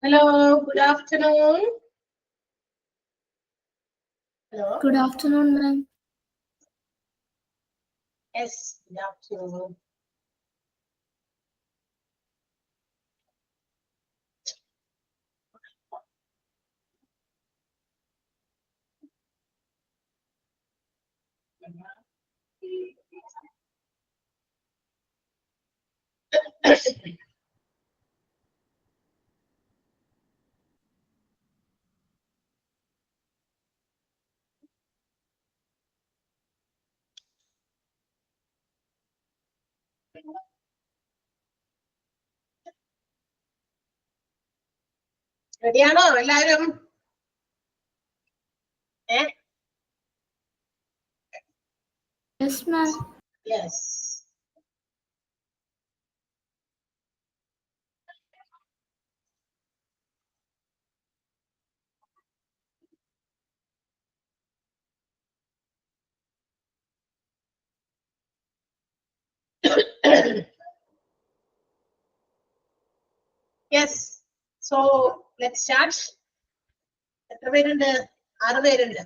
Hello, good afternoon. Hello. Good afternoon, ma'am. Yes, good afternoon. റെഡിയാണോ എല്ലാവരും? Yes, ma'am. Yes. Yes. So let's start. എത്ര പേരുണ്ട്? 6 പേരുണ്ട്.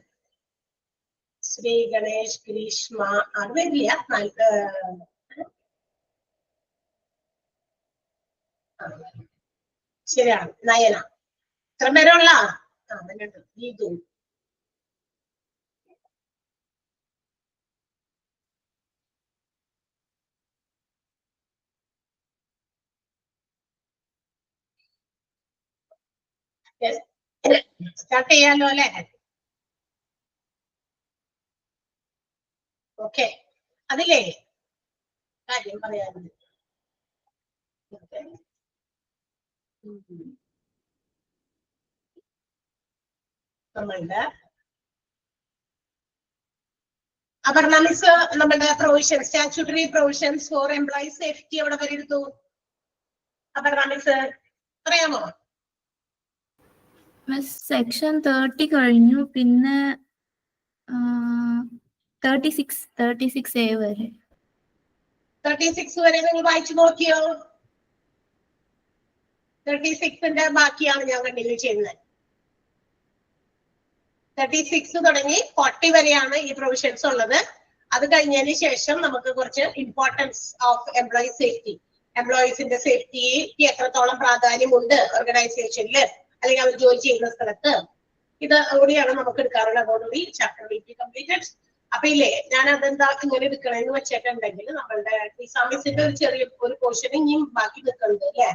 ശ്രീ ഗണേഷ്, ഗ്രീഷ്മ, 6 പേരില്ല. ശരിയാണ്. നയന. എത്ര പേരുള്ള? ഗീതു. സ്റ്റാർട്ട് ചെയ്യാലോ അല്ലെ? ഓക്കെ. അതിലേ കാര്യം പറയാനുണ്ട്. നമ്മളുടെ അപർണ മിസ് നമ്മുടെ provision statutory provisions for employee safety എവിടെ വരെ എടുത്തു? അപർണ മിസ് പറയാമോ? സെക്ഷൻ 30 കഴിഞ്ഞു, പിന്നെ 36A വരെ. 36 വരെ നിങ്ങൾ വായിച്ചു നോക്കിയോ? 36ന്റെ ബാക്കിയാണ് ഞാൻ കണ്ടിന്യൂ ചെയ്യുന്നത്. 36 തുടങ്ങി 40 വരെയാണ് ഈ പ്രൊവിഷൻസ് ഉള്ളത്. അത് കഴിഞ്ഞതിന് ശേഷം നമുക്ക് കുറച്ച് ഇമ്പോർട്ടൻസ് ഓഫ് എംപ്ലോയി സേഫ്റ്റി, എംപ്ലോയീസിന്റെ സേഫ്റ്റിക്ക് എത്രത്തോളം പ്രാധാന്യമുണ്ട് ഓർഗനൈസേഷനിൽ അല്ലെങ്കിൽ അവർ ജോലി ചെയ്യുന്ന സ്ഥലത്ത്, ഇത് കൂടിയാണ് നമുക്ക് എടുക്കാറുള്ളത്. അതോടുകൂടി ചാപ്റ്റർ കംപ്ലീറ്റഡ്. അപ്പൊ ഇല്ലേ, ഞാൻ അതെന്താ ഇങ്ങനെ എടുക്കണമെന്ന് വെച്ചിട്ടുണ്ടെങ്കിൽ നമ്മളുടെ നിസാമിസിന്റെ ഒരു ചെറിയ ഒരു പോർഷൻ ഇനിയും ബാക്കി നിൽക്കുന്നുണ്ട് അല്ലേ?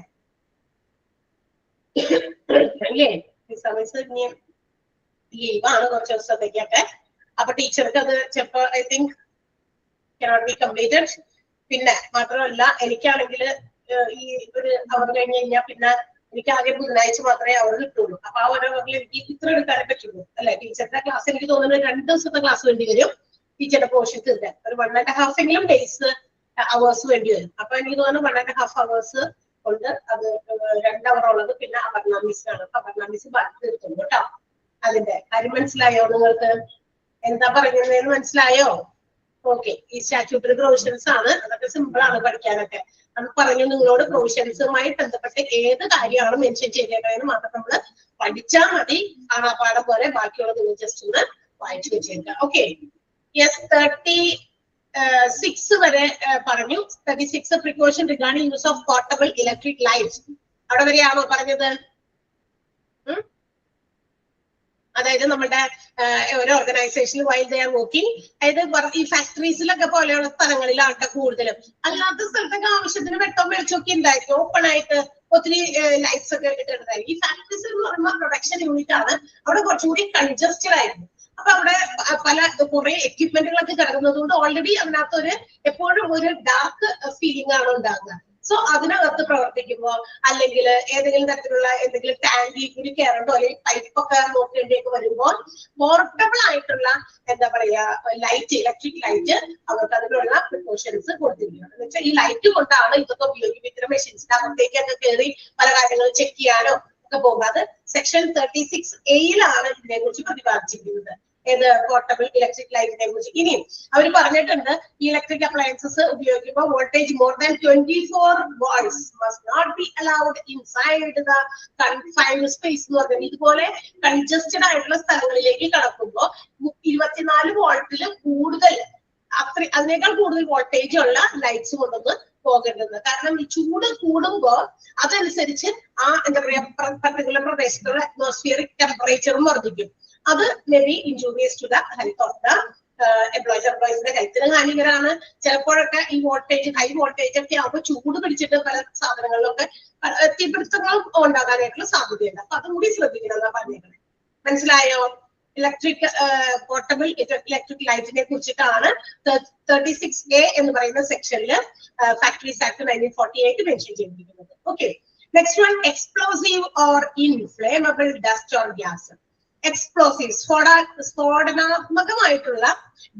അല്ലേ നിസാമിസ് ഇനിയും ലീവാണ് കുറച്ച് ദിവസത്തേക്കൊക്കെ. അപ്പൊ ടീച്ചർക്ക് അത് ചിലപ്പോ I think cannot be completed. പിന്നെ മാത്രമല്ല എനിക്കാണെങ്കിൽ ഈ ഒരു അവർ കഴിഞ്ഞ് കഴിഞ്ഞാൽ പിന്നെ എനിക്ക് ആകെ ബുധനാഴ്ച മാത്രമേ അവർ കിട്ടുള്ളൂ. അപ്പൊ ആ ഒരു അവറിൽ എനിക്ക് ഇത്ര എടുക്കാനേ പറ്റുള്ളൂ അല്ലെ? ടീച്ചറുടെ ക്ലാസ് എനിക്ക് തോന്നുന്നത് 2 ദിവസത്തെ ക്ലാസ് വേണ്ടി വരും. ടീച്ചറുടെ പോർഷൻ തീർക്കാൻ ഒരു 1.5 എങ്കിലും ഡേയ്സ് അവേഴ്സ് വേണ്ടി വരും. അപ്പൊ എനിക്ക് തോന്നുന്നു 1.5 hours കൊണ്ട് അത് 2 hour ഉള്ളത് പിന്നെ അപർണ മിസ്സാണ്. അപർണ മിസ് ബാക്കി തീർത്തുള്ളൂ കേട്ടോ. അതിന്റെ കാര്യം മനസ്സിലായോ നിങ്ങൾക്ക്? എന്താ പറയുന്നതെന്ന് മനസ്സിലായോ? ഓക്കെ. ഈ സ്റ്റാറ്റ്യൂട്ടറി പ്രൊവിഷൻസ് ആണ്, അതൊക്കെ സിമ്പിൾ ആണ് പഠിക്കാനൊക്കെ. നമുക്ക് പറഞ്ഞു നിങ്ങളോട് പ്രൊവിഷൻസുമായി ബന്ധപ്പെട്ട് ഏത് കാര്യമാണ് മെൻഷൻ ചെയ്തേക്കണെന്ന് മാത്രം നമ്മൾ പഠിച്ചാൽ മതി. കാണാപ്പാഠം പോലെ ബാക്കിയുള്ള നിങ്ങൾ ജസ്റ്റ് ഒന്ന് വായിച്ചു വെച്ചേക്കുക. ഓക്കെ. യെസ്, 36 വരെ പറഞ്ഞു. 36 precaution regarding use of portable electric lights അവിടെ വരെയാണോ പറഞ്ഞത്? അതായത് നമ്മുടെ ഒരു ഓർഗനൈസേഷനിൽ വൈൽ ദേ ആർ വർക്കിംഗ്, അതായത് ഈ ഫാക്ടറീസിലൊക്കെ പോലെയുള്ള സ്ഥലങ്ങളിലാണ് കൂടുതലും. അല്ലാത്ത സ്ഥലത്തൊക്കെ ആവശ്യത്തിന് വെട്ടവും വെളിച്ചമൊക്കെ ഉണ്ടായിരിക്കും, ഓപ്പൺ ആയിട്ട് ഒത്തിരി ലൈറ്റ്സ് ഒക്കെ ഇട്ടിട്ടുണ്ടായിരിക്കും. ഈ ഫാക്ടറീസ് എന്ന് പറയുമ്പോൾ പ്രൊഡക്ഷൻ യൂണിറ്റ് ആണ്, അവിടെ കുറച്ചും കൂടി കൺജസ്റ്റഡ് ആയിരുന്നു. അപ്പൊ അവിടെ പല കുറെ എക്യുപ്മെന്റുകളൊക്കെ കിടക്കുന്നത് കൊണ്ട് ഓൾറെഡി അതിനകത്ത് എപ്പോഴും ഒരു ഡാർക്ക് ഫീലിംഗ് ആണ് ഉണ്ടാകുക. സോ അതിനകത്ത് പ്രവർത്തിക്കുമ്പോൾ അല്ലെങ്കിൽ ഏതെങ്കിലും തരത്തിലുള്ള എന്തെങ്കിലും ടാങ്കിൽ കൂടി കയറണ്ടോ അല്ലെങ്കിൽ പൈപ്പൊക്കെ നോക്കേണ്ടിയൊക്കെ വരുമ്പോൾ പോർട്ടബിൾ ആയിട്ടുള്ള എന്താ പറയാ ലൈറ്റ്, ഇലക്ട്രിക് ലൈറ്റ് അവർക്ക് അതിനുള്ള പ്രിക്കോഷൻസ് കൊടുത്തിരിക്കുന്നത്. എന്ന് വെച്ചാൽ ഈ ലൈറ്റ് കൊണ്ടാണ് ഇതൊക്കെ ഉപയോഗിക്കുന്നത്. ഇത്തരം മെഷീൻസിന്റെ അകത്തേക്കൊക്കെ കയറി പല കാര്യങ്ങളും ചെക്ക് ചെയ്യാനോ ഒക്കെ പോകുന്നത്. സെക്ഷൻ 36A ഇതിനെ കുറിച്ച് പ്രതിപാദിച്ചിരിക്കുന്നത്. ഏത് പോർട്ടബിൾ ഇലക്ട്രിക് ലൈറ്റിനെ കുറിച്ച്. ഇനിയും അവർ പറഞ്ഞിട്ടുണ്ട് ഈ ഇലക്ട്രിക് അപ്ലയൻസസ് ഉപയോഗിക്കുമ്പോൾ voltage more than 24 volts must not be allowed inside the confined space എന്ന് പറഞ്ഞാൽ ഇതുപോലെ കൺജസ്റ്റഡ് ആയിട്ടുള്ള സ്ഥലങ്ങളിലേക്ക് കടക്കുമ്പോൾ 24 വോൾട്ടിൽ കൂടുതൽ അതിനേക്കാൾ കൂടുതൽ വോൾട്ടേജ് ഉള്ള ലൈറ്റ്സ് കൊണ്ടൊന്ന് പോകേണ്ടത്. കാരണം ഈ ചൂട് കൂടുമ്പോ അതനുസരിച്ച് ആ എന്താ പറയാ പർട്ടിക്കുലർ പ്രദേശത്തുള്ള അറ്റ്മോസ്ഫിയറിക് ടെമ്പറേച്ചറും വർദ്ധിക്കും. അത് may be injurious to the health of the എംപ്ലോയീസിന്റെ ഹെൽത്തിന് ഹാനികരമാണ്. ചിലപ്പോഴൊക്കെ ഈ വോൾട്ടേജ് ഹൈ വോൾട്ടേജ് ഒക്കെ ആകുമ്പോൾ ചൂട് പിടിച്ചിട്ട് പല സാധനങ്ങളിലൊക്കെ തീപിടുത്തങ്ങളും ഉണ്ടാകാനായിട്ടുള്ള സാധ്യതയുണ്ട്. അപ്പൊ അതും കൂടി ശ്രദ്ധിക്കണം എന്നാ പറഞ്ഞേക്കണേ. മനസ്സിലായോ? ഇലക്ട്രിക് പോർട്ടബിൾ ഇലക്ട്രിക് ലൈറ്റിനെ കുറിച്ചിട്ടാണ് 36A എന്ന് പറയുന്ന സെക്ഷനിൽ ഫാക്ടറീസ് ആക്ട് 1948 മെൻഷൻ ചെയ്തിരിക്കുന്നത്. Okay, next one explosive or inflammable dust or gas. Explosive സ്ഫോടനാത്മകമായിട്ടുള്ള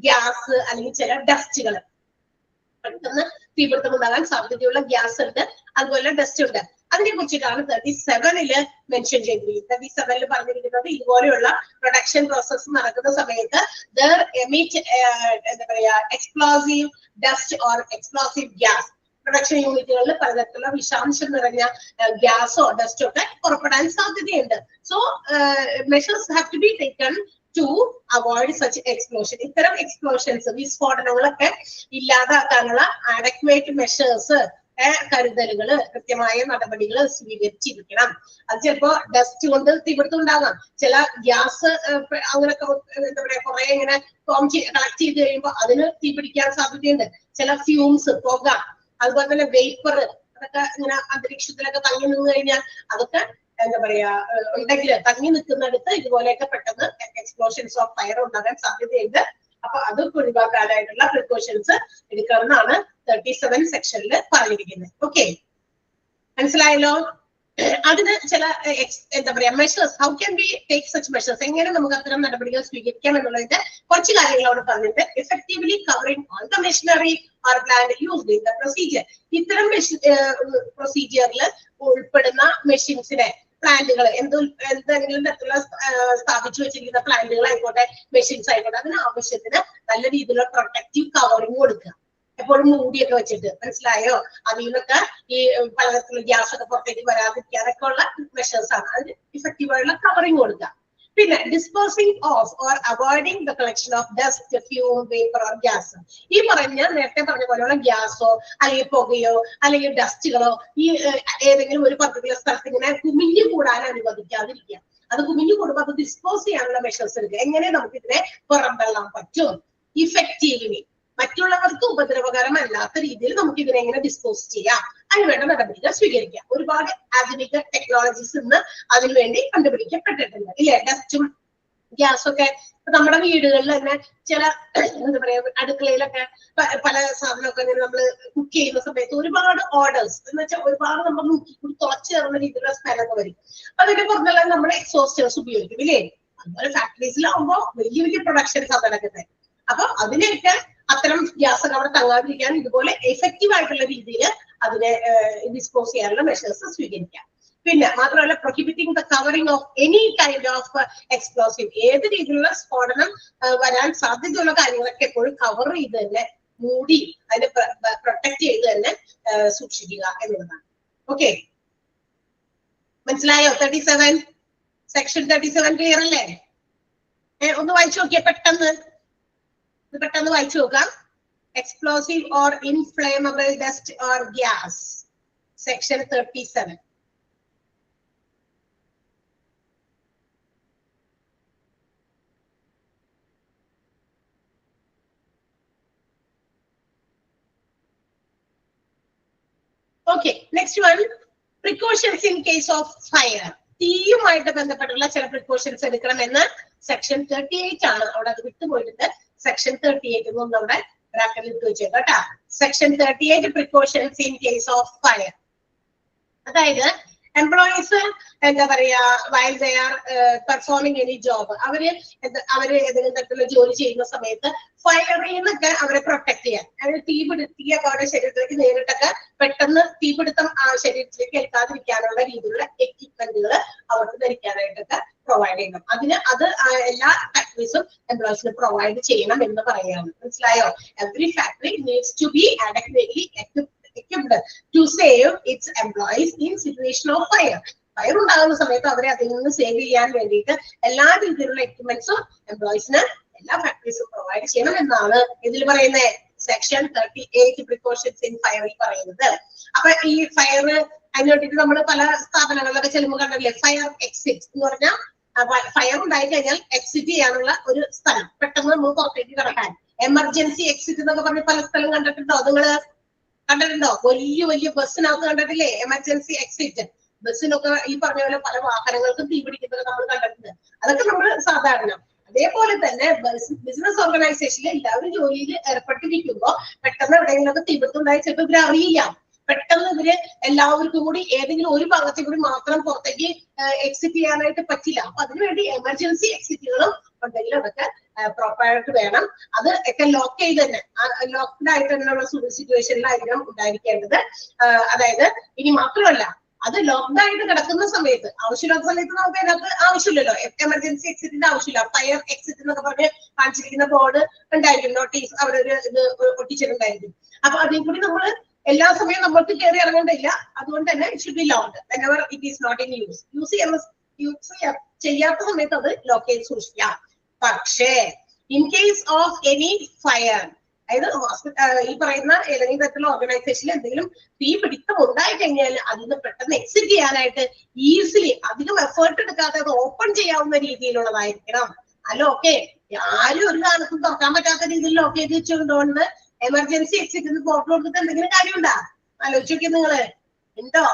ഗ്യാസ് അല്ലെങ്കിൽ ചില ഡസ്റ്റുകൾ, പെട്ടെന്ന് തീപിടുത്തം ഉണ്ടാകാൻ സാധ്യതയുള്ള ഗ്യാസ് ഉണ്ട്, അതുപോലെ ഡസ്റ്റ് ഉണ്ട്. അതിനെ കുറിച്ചിട്ടാണ് 37 മെൻഷൻ ചെയ്തിരിക്കുന്നത്. 37 പറഞ്ഞിരിക്കുന്നത് ഇതുപോലെയുള്ള പ്രൊഡക്ഷൻ പ്രോസസ് നടക്കുന്ന സമയത്ത് എന്താ പറയാ explosive dust or explosive gas, production യൂണിറ്റുകളിൽ പലതരത്തിലുള്ള വിഷാംശം നിറഞ്ഞ ഗ്യാസോ ഡസ്റ്റോ ഒക്കെ പുറപ്പെടാൻ സാധ്യതയുണ്ട്. So measures have to be taken to avoid such explosion. ഇത്തരം എക്സ്പ്ലോഷൻസ്, വിസ്ഫോടനങ്ങളൊക്കെ ഇല്ലാതാക്കാനുള്ള അഡക്വേറ്റ് മെഷേഴ്സ്, കരുതലുകള്, കൃത്യമായ നടപടികൾ സ്വീകരിച്ചിരിക്കണം. അത് ചിലപ്പോ ഡസ്റ്റ് കൊണ്ട് തീപിടുത്തം ഉണ്ടാകാം, ചില ഗ്യാസ് അങ്ങനെയൊക്കെ എന്താ പറയാ കുറെ ഇങ്ങനെ കളക്ട് ചെയ്ത് കഴിയുമ്പോൾ അതിന് തീപിടിക്കാൻ സാധ്യതയുണ്ട്. ചില ഫ്യൂംസ്, പുക, അതുപോലെ തന്നെ വേപ്പർ, അതൊക്കെ ഇങ്ങനെ അന്തരീക്ഷത്തിലൊക്കെ തങ്ങി നിന്ന് കഴിഞ്ഞാൽ അതൊക്കെ എന്താ പറയാ ഉണ്ടെങ്കിൽ തങ്ങി നിൽക്കുന്നിടത്ത് ഇതുപോലെയൊക്കെ പെട്ടെന്ന് എക്സ്പ്ലോഷൻസ് ഓഫ് ഫയർ ഉണ്ടാകാൻ സാധ്യതയുണ്ട്. അപ്പൊ അതൊക്കെ ഒഴിവാക്കാനായിട്ടുള്ള പ്രിക്കോഷൻസ് എടുക്കണമെന്നാണ് 37 സെക്ഷനിൽ പറഞ്ഞിരിക്കുന്നത്. ഓക്കെ, മനസ്സിലായല്ലോ? അതിന് ചില എന്താ പറയാ measures, how can be take such measures, എങ്ങനെ നമുക്ക് അത്തരം നടപടികൾ സ്വീകരിക്കാം എന്നുള്ളതിന്റെ കുറച്ച് കാര്യങ്ങൾ അവിടെ പറഞ്ഞിട്ട് effectively covering all the machinery or plant used in the procedure. ഇത്തരം പ്രൊസീജിയറിൽ ഉൾപ്പെടുന്ന മെഷീൻസിനെ, പ്ലാന്റുകൾ, എന്തെങ്കിലും തരത്തിലുള്ള സ്ഥാപിച്ചു വെച്ചിരിക്കുന്ന പ്ലാന്റുകൾ ആയിക്കോട്ടെ, മെഷീൻസ് ആയിക്കോട്ടെ, അതിന് ആവശ്യത്തിന് നല്ല രീതിയിലുള്ള പ്രൊട്ടക്റ്റീവ് കവറിംഗ് കൊടുക്കുക. എപ്പോഴും മൂടിയൊക്കെ വെച്ചിട്ട്, മനസ്സിലായോ? അതിൽ നിന്നൊക്കെ ഈ പലതരത്തിലുള്ള ഗ്യാസ് ഒക്കെ പുറത്തേക്ക് വരാതിരിക്കാനൊക്കെ ഉള്ള മെഷേഴ്സ് ആണ്. അതിന് ഇഫക്റ്റീവ് ആയിട്ടുള്ള കവറിംഗ് കൊടുക്കുക. പിന്നെ disposing of or avoiding the collection of dust, fume, vapour or gas. ഈ നേരത്തെ പറഞ്ഞ പോലെയുള്ള ഗ്യാസോ അല്ലെങ്കിൽ പുകയോ അല്ലെങ്കിൽ ഡസ്റ്റുകളോ ഈ ഏതെങ്കിലും ഒരു പർട്ടിക്കുലർ സ്ഥലത്ത് ഇങ്ങനെ കുമിഞ്ഞു കൂടാൻ അനുവദിക്കാതിരിക്കുക. അത് കുമിഞ്ഞു കൂടുമ്പോൾ അത് ഡിസ്പോസ് ചെയ്യാനുള്ള മെഷേഴ്സ് എടുക്കുക. എങ്ങനെ നമുക്ക് ഇതിനെ പുറന്തള്ളാൻ പറ്റും ഇഫക്റ്റീവ്ലി, മറ്റുള്ളവർക്ക് ഉപദ്രവകരമല്ലാത്ത രീതിയിൽ നമുക്ക് ഇതിനെ എങ്ങനെ ഡിസ്പോസ് ചെയ്യാം, അതിനുവേണ്ട നടപടികൾ സ്വീകരിക്കാം. ഒരുപാട് ആധുനിക ടെക്നോളജീസ് ഇന്ന് അതിനുവേണ്ടി കണ്ടുപിടിക്കപ്പെട്ടിട്ടുണ്ട്, ഇല്ലേ? ഡസ്റ്റും ഗ്യാസൊക്കെ നമ്മുടെ വീടുകളിൽ തന്നെ ചില എന്താ പറയാ അടുക്കളയിലൊക്കെ പല സാധനമൊക്കെ ഇങ്ങനെ നമ്മൾ കുക്ക് ചെയ്യുന്ന സമയത്ത് ഒരുപാട് ഓർഡേഴ്സ് എന്ന് വെച്ചാൽ ഒരുപാട് നമ്മൾ നോക്കി തുളച്ചു കയറുന്ന രീതിയിലുള്ള സ്മെല്ലൊക്കെ വരും. അതിന്റെ പുറത്തുള്ള നമ്മൾ എക്സോസ്റ്റേഴ്സ് ഉപയോഗിക്കും, ഇല്ലേ? അതുപോലെ ഫാക്ടറീസിലാവുമ്പോ വലിയ വലിയ പ്രൊഡക്ഷൻസ് ആണ് നടക്കുന്നത്. അപ്പൊ അതിനെയൊക്കെ അത്തരം ഗ്യാസ് അവിടെ തങ്ങാതിരിക്കാൻ ഇതുപോലെ എഫക്റ്റീവ് ആയിട്ടുള്ള രീതിയിൽ അതിനെ ഡിസ്പോസ് ചെയ്യാനുള്ള മെഷേഴ്സ് സ്വീകരിക്കാം. പിന്നെ മാത്രമല്ല prohibiting the covering of any kind of explosive, ഏത് രീതിയിലുള്ള സ്ഫോടനം വരാൻ സാധ്യതയുള്ള കാര്യങ്ങളൊക്കെ എപ്പോഴും കവർ ചെയ്ത് തന്നെ, മൂടി അതിനെ പ്രൊട്ടക്ട് ചെയ്ത് തന്നെ സൂക്ഷിക്കുക എന്നുള്ളതാണ്. ഓക്കെ, മനസ്സിലായോ? 37 സെക്ഷൻ 37 ക്ലിയർ അല്ലേ? ഒന്ന് വായിച്ചു നോക്കിയാ പെട്ടെന്ന് വായിച്ചു നോക്കാം. Explosive or inflammable dust or gas, section 37. Okay, next one precautions in case of fire. തീയുമായിട്ട് ബന്ധപ്പെട്ടുള്ള ചില പ്രിക്കോഷൻസ് എടുക്കണമെന്ന് സെക്ഷൻ 38 ആണ്. അവിടെ അത് വിട്ടുപോയിട്ടുണ്ട്. സെക്ഷൻ 38 എന്നൊന്നും നമ്മുടെ ബ്രാക്കറ്റിൽ ഇട്ട് വെച്ചേക്കാം കേട്ടാ. Section 38 precautions in case of fire. അതായത് എംപ്ലോയീസ് എന്താ പറയാ while they are performing any job, അവര് ഏതെങ്കിലും തരത്തിലുള്ള ജോലി ചെയ്യുന്ന സമയത്ത് ഫയറിൽ നിന്നൊക്കെ അവരെ പ്രൊട്ടക്ട് ചെയ്യാൻ, അതായത് തീയൊക്കെ അവരുടെ ശരീരത്തിലേക്ക് നേരിട്ടൊക്കെ പെട്ടെന്ന് തീപിടുത്തം ആ ശരീരത്തിലേക്ക് ഏൽക്കാതിരിക്കാനുള്ള രീതിയിലുള്ള എക്യുപ്മെന്റുകൾ അവർക്ക് ധരിക്കാനായിട്ടൊക്കെ പ്രൊവൈഡ് ചെയ്യണം. അത് എല്ലാ ഫാക്ടറീസും എംപ്ലോയീസിന് പ്രൊവൈഡ് ചെയ്യണം എന്ന് പറയുകയാണ്. മനസ്സിലായോ? Every factory needs to be adequately equipped to save its employees in situation of fire. Fire ഉണ്ടാകുന്ന സമയത്ത് അവരെ അതിൽ നിന്ന് സേവ് ചെയ്യാൻ വേണ്ടിയിട്ട് എല്ലാ രീതിയിലുള്ള എക്യുപ്മെന്റ്സും എംപ്ലോയീസിന് എല്ലാ ഫാക്ടറീസും പ്രൊവൈഡ് ചെയ്യണം എന്നാണ് ഇതിൽ പറയുന്നത്. സെക്ഷൻ 38 പ്രിക്കോഷൻസ് ഇൻ ഫയറിൽ പറയുന്നത്. അപ്പൊ ഈ ഫയർ അതിന് വേണ്ടിയിട്ട് നമ്മൾ പല സ്ഥാപനങ്ങളിലൊക്കെ ചെല്ലുമ്പോൾ കണ്ടല്ലേ ഫയർ എക്സിറ്റ് എന്ന് പറഞ്ഞാൽ ഫയർ ഉണ്ടായി കഴിഞ്ഞാൽ എക്സിറ്റ് ചെയ്യാനുള്ള ഒരു സ്ഥലം, പെട്ടെന്ന് നമ്മൾ പുറത്തേക്ക് കിടക്കാൻ. എമർജൻസി എക്സിറ്റ് എന്നൊക്കെ പറഞ്ഞ് പല സ്ഥലം കണ്ടിട്ടുണ്ടോ? നിങ്ങള് കണ്ടിട്ടുണ്ടോ? വലിയ വലിയ ബസ്സിനകത്ത് കണ്ടിട്ടില്ലേ എമർജൻസി എക്സിറ്റ്? ബസ്സിനൊക്കെ ഈ പറഞ്ഞ പോലെ പല വാഹനങ്ങൾക്കും തീ പിടിക്കുന്നത് നമ്മൾ കണ്ടിട്ടുണ്ട്. അതൊക്കെ നമ്മൾ സാധാരണ. അതേപോലെ തന്നെ ബിസിനസ് ഓർഗനൈസേഷനിൽ എല്ലാവരും ജോലിയിൽ ഏർപ്പെട്ടിരിക്കുമ്പോൾ പെട്ടെന്ന് എവിടെയെങ്കിലുമൊക്കെ തീപിടുത്തുണ്ടായി ചിലപ്പോൾ ഇവർ അറിയില്ല. പെട്ടെന്ന് ഇവര് എല്ലാവർക്കും കൂടി ഏതെങ്കിലും ഒരു ഭാഗത്തിൽ കൂടി മാത്രം പുറത്തേക്ക് എക്സിറ്റ് ചെയ്യാനായിട്ട് പറ്റില്ല. അപ്പൊ അതിനുവേണ്ടി എമർജൻസി എക്സിറ്റുകളും ഉണ്ടെങ്കിൽ അതൊക്കെ പ്രോപ്പറായിട്ട് വേണം. അത് ഒക്കെ ലോക്ക് ചെയ്ത് തന്നെ ലോക്ക്ഡ് ആയിട്ട് തന്നെയുള്ള സിറ്റുവേഷനിലായിരിക്കണം ഉണ്ടായിരിക്കേണ്ടത്. അതായത് ഇനി മാത്രമല്ല അത് ലോക്ക്ഡ് ആയിട്ട് കിടക്കുന്ന സമയത്ത്, ആവശ്യമില്ലാത്ത സമയത്ത് നമുക്ക് അതിനകത്ത് ആവശ്യമില്ലല്ലോ, എമർജൻസി എക്സിറ്റിന്റെ ആവശ്യമില്ല. ഫയർ എക്സിറ്റ് എന്നൊക്കെ പറഞ്ഞ് കാണിച്ചിരിക്കുന്ന ബോർഡ് ഉണ്ടായിരിക്കും, നോട്ടീസ് അവിടെ ഒരു ഇത് ഒട്ടിച്ചിട്ടുണ്ടായിരിക്കും. അപ്പൊ അതിൽ കൂടി നമ്മൾ എല്ലാ സമയവും നമ്മൾക്ക് കയറി ഇറങ്ങേണ്ടില്ല. അതുകൊണ്ട് തന്നെ it should be locked whenever it is not in use. Use ചെയ്യാത്ത സമയത്ത് അത് ലോക്ക് ചെയ്ത് സൂക്ഷിക്കാം. പക്ഷേ in case of any fire, അതായത് ഈ പറയുന്ന ഏതെങ്കിലും തരത്തിലുള്ള ഓർഗനൈസേഷനിൽ എന്തെങ്കിലും തീ പിടുത്തം ഉണ്ടായി കഴിഞ്ഞാൽ അതിന് പെട്ടെന്ന് എക്സിറ്റ് ചെയ്യാനായിട്ട് ഈസിലി അധികം എഫേർട്ട് എടുക്കാതെ അത് ഓപ്പൺ ചെയ്യാവുന്ന രീതിയിലുള്ളതായിരിക്കണം. അല്ല ഓക്കെ ആരും ഒരു കാലത്തും തുറക്കാൻ പറ്റാത്ത രീതിയിൽ ലോക്ക് ചെയ്ത് വെച്ചുകൊണ്ടുകൊണ്ട് എമർജൻസി എക്സിറ്റ് ബോർഡ് കൊടുത്തിട്ട് എന്തെങ്കിലും കാര്യമുണ്ടാ? ആലോചിച്ച് നോക്കിയാൽ നിങ്ങള് ഉണ്ടോ?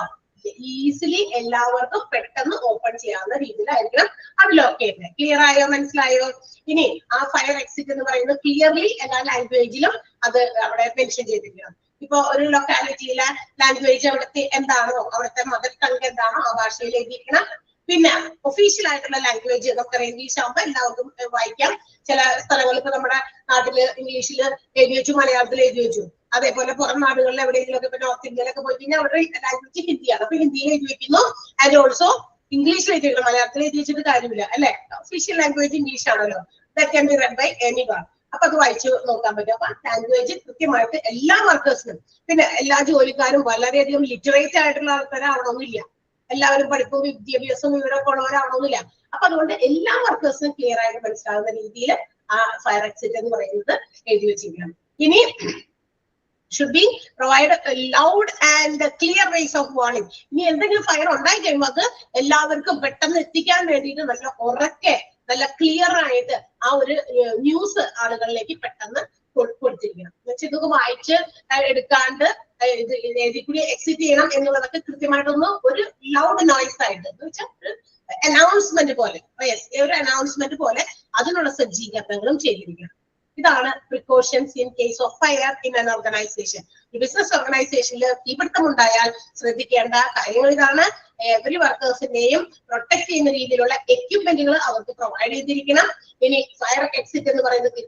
ഈസിലി എല്ലാവർക്കും പെട്ടെന്ന് ഓപ്പൺ ചെയ്യാവുന്ന രീതിയിലായിരിക്കണം അത് ലോക്ക് ചെയ്യുന്നത്. ക്ലിയർ ആയോ? മനസ്സിലായോ? ഇനി ആ ഫയർ എക്സിറ്റ് എന്ന് പറയുന്നത് ക്ലിയർലി എല്ലാ ലാംഗ്വേജിലും അത് അവിടെ മെൻഷൻ ചെയ്തിരിക്കണം. ഇപ്പൊ ഒരു ലൊക്കാലിറ്റിയിലെ ലാംഗ്വേജ് അവിടുത്തെ എന്താണോ, അവിടുത്തെ മദർ ടങ് എന്താണോ ആ ഭാഷയിൽ എഴുതിയിരിക്കണം. പിന്നെ ഒഫീഷ്യൽ ആയിട്ടുള്ള ലാംഗ്വേജ് നമുക്കറിയാം ഇംഗ്ലീഷ് ആകുമ്പോൾ എല്ലാവർക്കും വായിക്കാം. ചില സ്ഥലങ്ങളിൽ ഇപ്പൊ നമ്മുടെ നാട്ടില് ഇംഗ്ലീഷിൽ എഴുതി വെച്ചു, മലയാളത്തിൽ എഴുതി വെച്ചു. അതേപോലെ പുറം നാടുകളിൽ എവിടെയെങ്കിലും ഒക്കെ ഇപ്പൊ നോർത്ത് ഇന്ത്യയിലൊക്കെ പോയി കഴിഞ്ഞാൽ അവരുടെ ലാംഗ്വേജ് ഹിന്ദിയാണ്. അപ്പൊ ഹിന്ദിയിൽ എഴുതി വെക്കുന്നു, ആൻഡ് ഓൾസോ ഇംഗ്ലീഷിൽ എഴുതി വെക്കണം. മലയാളത്തിൽ എഴുതി വെച്ചിട്ട് കാര്യമില്ല അല്ലെ? ഒഫീഷ്യൽ ലാംഗ്വേജ് ഇംഗ്ലീഷ് ആണല്ലോ. That can be read by anyone. അപ്പൊ അത് വായിച്ചു നോക്കാൻ പറ്റും. അപ്പൊ ലാംഗ്വേജ് കൃത്യമായിട്ട് എല്ലാ വർക്കേഴ്സിനും, പിന്നെ എല്ലാ ജോലിക്കാരും വളരെയധികം ലിറ്ററേറ്റ് ആയിട്ടുള്ള ആൾക്കാരാവണമെന്നില്ല, എല്ലാവരും പഠിപ്പും വിദ്യാഭ്യാസവും വിവരമൊക്കെ ഉള്ളവരാവണമെന്നില്ല. അപ്പൊ അതുകൊണ്ട് എല്ലാ വർക്കേഴ്സിനും ക്ലിയർ ആയിട്ട് മനസ്സിലാവുന്ന രീതിയിൽ ആ ഫയർ എക്സിറ്റ് എന്ന് പറയുന്നത് എഴുതി വെച്ചിരിക്കണം. ഇനി should be provide a loud and clear ways of warning. ഇനി എന്തെങ്കിലും ഫയർ ഉണ്ടായി കഴിയുമ്പോൾ അത് എല്ലാവർക്കും പെട്ടെന്ന് എത്തിക്കാൻ വേണ്ടിയിട്ട് നല്ല ഉറക്കെ നല്ല ക്ലിയർ ആയിട്ട് ആ ഒരു ന്യൂസ് ആളുകളിലേക്ക് പെട്ടെന്ന് കൊടുത്തിരിക്കണം. എന്നുവെച്ചാൽ ഇതൊക്കെ വായിച്ച് എടുക്കാണ്ട് ഇതിൽ കൂടി എക്സിറ്റ് ചെയ്യണം എന്നുള്ളതൊക്കെ കൃത്യമായിട്ടൊന്ന് ഒരു ലൗഡ് നോയ്സ് ആയിട്ട് എന്ന് വെച്ചാൽ അനൗൺസ്മെന്റ് പോലെ, ഒരു അനൗൺസ്മെന്റ് പോലെ അതിനുള്ള സജ്ജീകരണങ്ങളും ചെയ്തിരിക്കണം. ഇതാണ് precautions in case of fire in an organisation. ഒരു ബിസിനസ് ഓർഗനൈസേഷനിൽ തീപിടുത്തം ഉണ്ടായാൽ ശ്രദ്ധിക്കേണ്ട കാര്യങ്ങൾ ഇതാണ്. എവറി വർക്കേഴ്സിനെയും പ്രൊട്ടക്ട് ചെയ്യുന്ന രീതിയിലുള്ള എക്യുപ്മെന്റുകൾ അവർക്ക് പ്രൊവൈഡ് ചെയ്തിരിക്കണം. ഇനി ഫയർ എക്സിറ്റ് എന്ന് പറയുന്നത്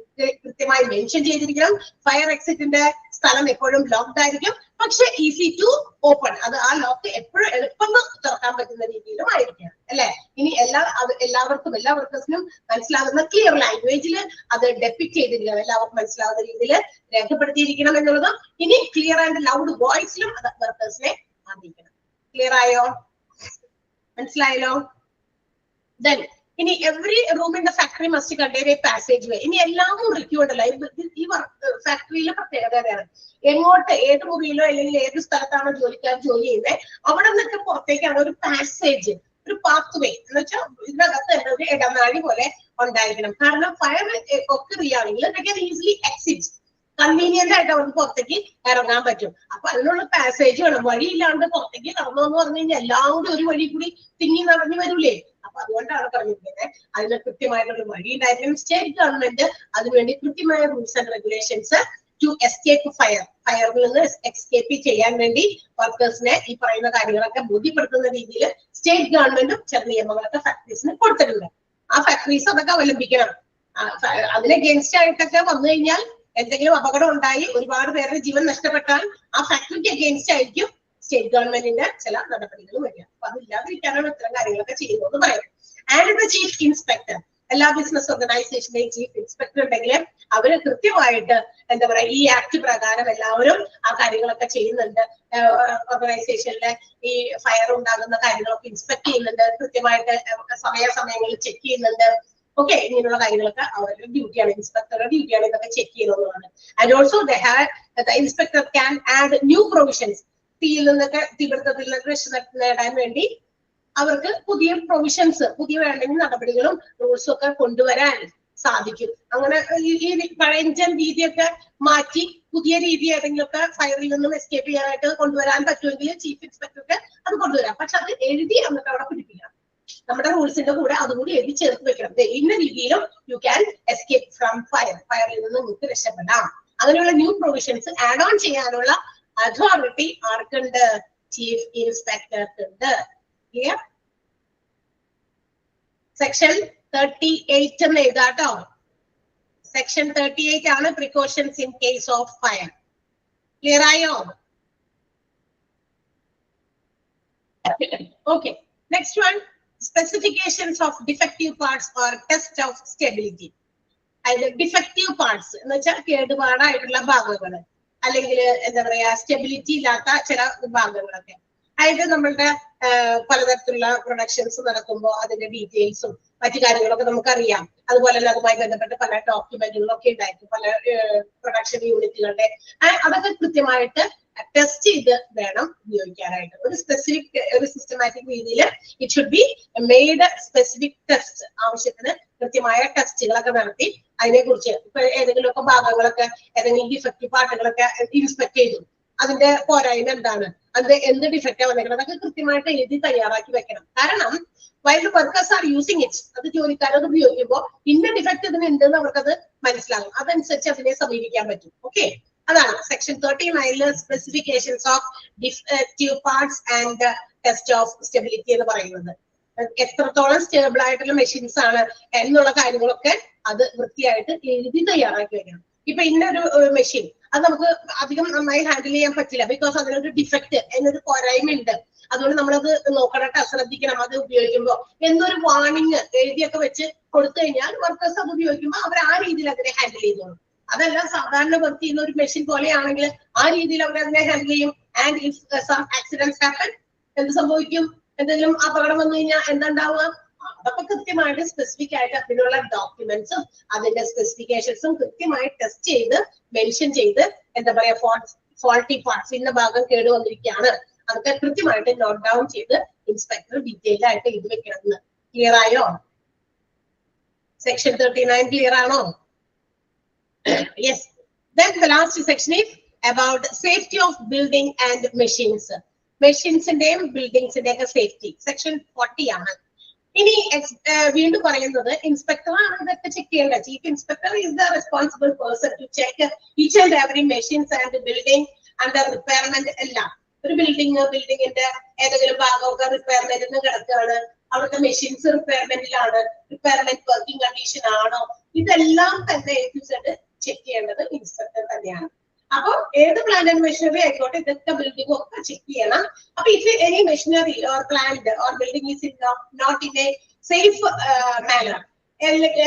കൃത്യമായി മെൻഷൻ ചെയ്തിരിക്കണം. ഫയർ എക്സിറ്റിന്റെ സ്ഥലം എപ്പോഴും ലോക്ക്ഡ് ആയിരിക്കും, പക്ഷെ ഈസി ടു ഓപ്പൺ, അത് ആ ലോക്ക് എപ്പോഴും എളുപ്പം തുറക്കാൻ പറ്റുന്ന രീതിയിലും ആയിരിക്കണം അല്ലെ? ഇനി എല്ലാ വർക്കേഴ്സിനും മനസ്സിലാകുന്ന ക്ലിയർ ലാംഗ്വേജിൽ അത് ഡെപ്പിക്ട് ചെയ്തിരിക്കണം, എല്ലാവർക്കും മനസ്സിലാവുന്ന രീതിയിൽ രേഖപ്പെടുത്തിയിരിക്കണം എന്നുള്ളതും. ഇനി ക്ലിയർ ആൻഡ് ലൗഡ് വോയിസിലും അത് വർക്കേഴ്സിനെ അറിയിക്കണം. ക്ലിയർ ആയോ? മനസ്സിലായല്ലോ? ദെൻ ഇനി every room in the factory must contain a passageway. ഇനി എല്ലാ മുറിക്കും ഉണ്ടല്ലോ, ഈ ഫാക്ടറിയിലെ പ്രത്യേകതയാണ് എങ്ങോട്ട് ഏത് മുറിയിലോ അല്ലെങ്കിൽ ഏത് സ്ഥലത്താണോ ജോലിക്കാർ ജോലി ചെയ്യുന്നത് അവിടെ നിന്നൊക്കെ പുറത്തേക്കാണ് ഒരു പാസേജ്, ഒരു പാത്ത് വേ എന്ന് വെച്ചാൽ ഇതിനകത്ത് തന്നെ ഒരു ഇടനാഴി പോലെ ഉണ്ടായിരിക്കണം. കാരണം ഫയർ ഒക്കെ ചെയ്യുകയാണെങ്കിൽ ഈസിലി എക്സിറ്റ്, കൺവീനിയന്റ് ആയിട്ട് അവർക്ക് പുറത്തേക്ക് ഇറങ്ങാൻ പറ്റും. അപ്പൊ അതിനുള്ള പാസേജ് വേണം. വഴിയില്ലാണ്ട് പുറത്തേക്ക് കടന്നു എന്ന് പറഞ്ഞു കഴിഞ്ഞാൽ എല്ലാവരും ഒരു വഴി കൂടി തിങ്ങി നിറഞ്ഞു വരൂലേ? അപ്പൊ അതുകൊണ്ടാണ് പറഞ്ഞിരിക്കുന്നത് അതിന് കൃത്യമായിട്ടുള്ള വഴി ഉണ്ടായിരിക്കും. സ്റ്റേറ്റ് ഗവൺമെന്റ് അതിനുവേണ്ടി കൃത്യമായ rules and regulations to escape ഫയറിൽ നിന്ന് എസ്കേപ്പ് ചെയ്യാൻ വേണ്ടി വർക്കേഴ്സിനെ ഈ പറയുന്ന കാര്യങ്ങളൊക്കെ ബോധ്യപ്പെടുത്തുന്ന രീതിയിൽ സ്റ്റേറ്റ് ഗവൺമെന്റും ചില നിയമങ്ങളൊക്കെ ഫാക്ടറീസിന് കൊടുത്തിട്ടുണ്ട്. ആ ഫാക്ടറീസ് അതൊക്കെ അവലംബിക്കണം. അതിന് അഗേൻസ്റ്റ് ആയിട്ടൊക്കെ വന്നു കഴിഞ്ഞാൽ എന്തെങ്കിലും അപകടം ഉണ്ടായി ഒരുപാട് പേരുടെ ജീവൻ നഷ്ടപ്പെട്ടാൽ ആ ഫാക്ടറിക്ക് അഗേൻസ്റ്റ് ആയിരിക്കും സ്റ്റേറ്റ് ഗവൺമെന്റിന്റെ ചില നടപടികൾ വരിക. അപ്പൊ അതില്ലാതിരിക്കാനാണ് ഇത്തരം കാര്യങ്ങളൊക്കെ ചെയ്യുന്നതെന്ന് പറയുന്നത്. And the chief inspector. എല്ലാ ബിസിനസ് ഓർഗനൈസേഷന്റെയും ചീഫ് ഇൻസ്പെക്ടർ ഉണ്ടെങ്കിൽ അവര് കൃത്യമായിട്ട് എന്താ പറയാ ഈ ആക്ട് പ്രകാരം എല്ലാവരും ആ കാര്യങ്ങളൊക്കെ ചെയ്യുന്നുണ്ട്. ഓർഗനൈസേഷനിലെ ഈ ഫയർ ഉണ്ടാകുന്ന കാര്യങ്ങളൊക്കെ ഇൻസ്പെക്ട് ചെയ്യുന്നുണ്ട്, കൃത്യമായിട്ട് സമയാസമയങ്ങളിൽ ചെക്ക് ചെയ്യുന്നുണ്ട്. ഓക്കെ, ഇങ്ങനെയുള്ള കാര്യങ്ങളൊക്കെ അവരുടെ ഡ്യൂട്ടിയാണ്, ഇൻസ്പെക്ടറുടെ ഡ്യൂട്ടിയാണ് ഇതൊക്കെ ചെക്ക് ചെയ്യുന്നതാണ്. And also the inspector can add new provisions. തീയിൽ നിന്നൊക്കെ തീപിടുത്തത്തിൽ നിന്നൊക്കെ രക്ഷ നേടാൻ വേണ്ടി അവർക്ക് പുതിയ പ്രൊവിഷൻസ്, പുതിയ വേണ്ടെങ്കിൽ നടപടികളും റൂൾസും ഒക്കെ കൊണ്ടുവരാൻ സാധിക്കും. അങ്ങനെ ഈ പഴഞ്ചൻ രീതിയൊക്കെ മാറ്റി പുതിയ രീതി ഏതെങ്കിലുമൊക്കെ ഫയറിൽ നിന്നും എസ്കേപ്പ് ചെയ്യാനായിട്ട് കൊണ്ടുവരാൻ പറ്റുമെങ്കിൽ ചീഫ് ഇൻസ്പെക്ടർക്ക് അത് കൊണ്ടുവരാം. പക്ഷെ അത് എഴുതി നമുക്ക് അവിടെ പിടിപ്പിക്കണം. നമ്മുടെ റൂൾസിന്റെ കൂടെ അതുകൂടി എഴുതി ചേർത്ത് വെക്കണം. ഇന്ന രീതിയിലും you can escape from fire, ഫയറിൽ നിന്ന് നിങ്ങൾക്ക് രക്ഷപ്പെടാം. അങ്ങനെയുള്ള ന്യൂ പ്രൊവിഷൻസ് ആഡ് ഓൺ ചെയ്യാനുള്ള അതോറിറ്റി ആർക്കുണ്ട്? ചീഫ് ഇൻസ്പെക്ടർക്കുണ്ട്. ക്ലിയർ? സെക്ഷൻ 38 എന്ന് എഴുതാട്ടോ. സെക്ഷൻ 38 ആണ് precautions in case of fire. Clear ആയോ? Okay, next one, specifications of defective parts or test of stability. അതിൽ ഡിഫക്റ്റീവ് പാർട്സ് എന്ന് വെച്ചാൽ കേടുപാടായിട്ടുള്ള ഭാഗങ്ങൾ, അല്ലെങ്കിൽ എന്താ പറയാ സ്റ്റെബിലിറ്റി ഇല്ലാത്ത ചില ഭാഗങ്ങളൊക്കെ. അതായത് നമ്മളുടെ പലതരത്തിലുള്ള പ്രൊഡക്ഷൻസ് നടക്കുമ്പോൾ അതിന്റെ ഡീറ്റെയിൽസും മറ്റു കാര്യങ്ങളൊക്കെ നമുക്കറിയാം. അതുപോലെ തന്നെ അതുമായി ബന്ധപ്പെട്ട് പല ഡോക്യുമെന്റുകളൊക്കെ ഉണ്ടായിരിക്കും, പല പ്രൊഡക്ഷൻ യൂണിറ്റുകളുടെ. അതൊക്കെ കൃത്യമായിട്ട് ടെസ്റ്റ് ചെയ്ത് വേണം ഉപയോഗിക്കാനായിട്ട്. ഒരു സ്പെസിഫിക്, ഒരു സിസ്റ്റമാറ്റിക് രീതിയിൽ it should be made specific test. ആവശ്യത്തിന് കൃത്യമായ ടെസ്റ്റുകളൊക്കെ നടത്തി അതിനെക്കുറിച്ച് ഇപ്പൊ ഏതെങ്കിലുമൊക്കെ ഭാഗങ്ങളൊക്കെ, ഏതെങ്കിലും ഡിഫക്റ്റീവ് പാർട്ടുകളൊക്കെ ഇൻസ്പെക്ട് ചെയ്തു, അതിന്റെ പോരായ്മ എന്താണ്, അത് എന്ത് ഡിഫക്റ്റാ വന്നേക്കുന്നത്, അതൊക്കെ കൃത്യമായിട്ട് എഴുതി തയ്യാറാക്കി വെക്കണം. കാരണം while workers are using it, അത് ജോലിക്കാരത് ഉപയോഗിക്കുമ്പോൾ ഇന്ന ഡിഫക്ട് ഇതിന് ഉണ്ടെന്ന് അവർക്കത് മനസ്സിലാകും. അതനുസരിച്ച് അതിനെ സമീപിക്കാൻ പറ്റും. ഓക്കെ, അതാണ് section 39 specifications of defective parts and test of stability എന്ന് പറയുന്നത്. എത്രത്തോളം സ്റ്റേബിൾ ആയിട്ടുള്ള മെഷീൻസ് ആണ് എന്നുള്ള കാര്യങ്ങളൊക്കെ അത് വൃത്തിയായിട്ട് എഴുതി തയ്യാറാക്കി വെക്കണം. ഇപ്പൊ ഇന്നൊരു മെഷീൻ അത് നമുക്ക് അധികം നന്നായി ഹാൻഡിൽ ചെയ്യാൻ പറ്റില്ല, ബിക്കോസ് അതിനൊരു ഡിഫക്റ്റ്, എന്നൊരു പോരായ്മ ഉണ്ട്. അതുകൊണ്ട് നമ്മളത് നോക്കണം, ശ്രദ്ധിക്കണം. അത് ഉപയോഗിക്കുമ്പോൾ എന്നൊരു വാർണിംഗ് എഴുതിയൊക്കെ വെച്ച് കൊടുത്തു കഴിഞ്ഞാൽ വർക്കേഴ്സ് അത് ഉപയോഗിക്കുമ്പോൾ അവർ ആ രീതിയിൽ അതിനെ ഹാൻഡിൽ ചെയ്തോളും. അതല്ല സാധാരണ വർക്ക് ചെയ്യുന്ന ഒരു മെഷീൻ പോലെയാണെങ്കിൽ ആ രീതിയിൽ അവർ അതിനെ ഹാൻഡിൽ ചെയ്യും. And if some accidents happen, എന്ത് സംഭവിക്കും? എന്തെങ്കിലും അപകടം വന്നു കഴിഞ്ഞാൽ എന്താണ്ടാവുക? അതൊക്കെ കൃത്യമായിട്ട് സ്പെസിഫിക് ആയിട്ട് അതിനുള്ള ഡോക്യുമെന്റ്സും അതിന്റെ സ്പെസിഫിക്കേഷൻസും കൃത്യമായി ടെസ്റ്റ് ചെയ്ത് മെൻഷൻ ചെയ്ത്, എന്താ പറയാ, ഫോൾട്ടി പാർട്സ്, ഇന്ന ഭാഗം കേടുവന്നിരിക്കുകയാണ്, അതൊക്കെ കൃത്യമായിട്ട് നോട്ട് ഡൗൺ ചെയ്ത് ഇൻസ്പെക്ടർ ഡീറ്റെയിൽ ആയിട്ട് എഴുതി വെക്കണം. ക്ലിയർ ആയോ? സെക്ഷൻ 39 ക്ലിയർ ആണോ? Yes. Then the last section is about safety of building and machines. മെഷീൻസിന്റെയും ബിൽഡിങ്സിന്റെയും ഒക്കെ സേഫ്റ്റി സെക്ഷൻ 40 ആണ്. ഇനി വീണ്ടും പറയുന്നത് ഇൻസ്പെക്ടറാണ് ഇതൊക്കെ ചെക്ക് ചെയ്യേണ്ടത്. Chief inspector is the responsible person to check each and every machines and building under repairment. എല്ലാം ഒരു ബിൽഡിങ്ങിന്റെ ഏതെങ്കിലും ഭാഗമൊക്കെ റിപ്പയർമെന്റിന് കിടക്കുകയാണ്, അവിടുത്തെ മെഷീൻസ് റിപ്പയർമെന്റിലാണ്, റിപ്പയർമെന്റ് വർക്കിംഗ് കണ്ടീഷൻ ആണോ, ഇതെല്ലാം തന്നെ ചെക്ക് ചെയ്യേണ്ടത് ഇൻസ്പെക്ടർ തന്നെയാണ്. അപ്പൊ ഏത് പ്ലാന്റ് ആൻഡ് മെഷീനറി ആയിക്കോട്ടെ, ഇതൊക്കെ ബിൽഡിംഗ് ഒക്കെ ചെക്ക് ചെയ്യണം. അപ്പൊ if any machinery or plant or building is not in a safe manner,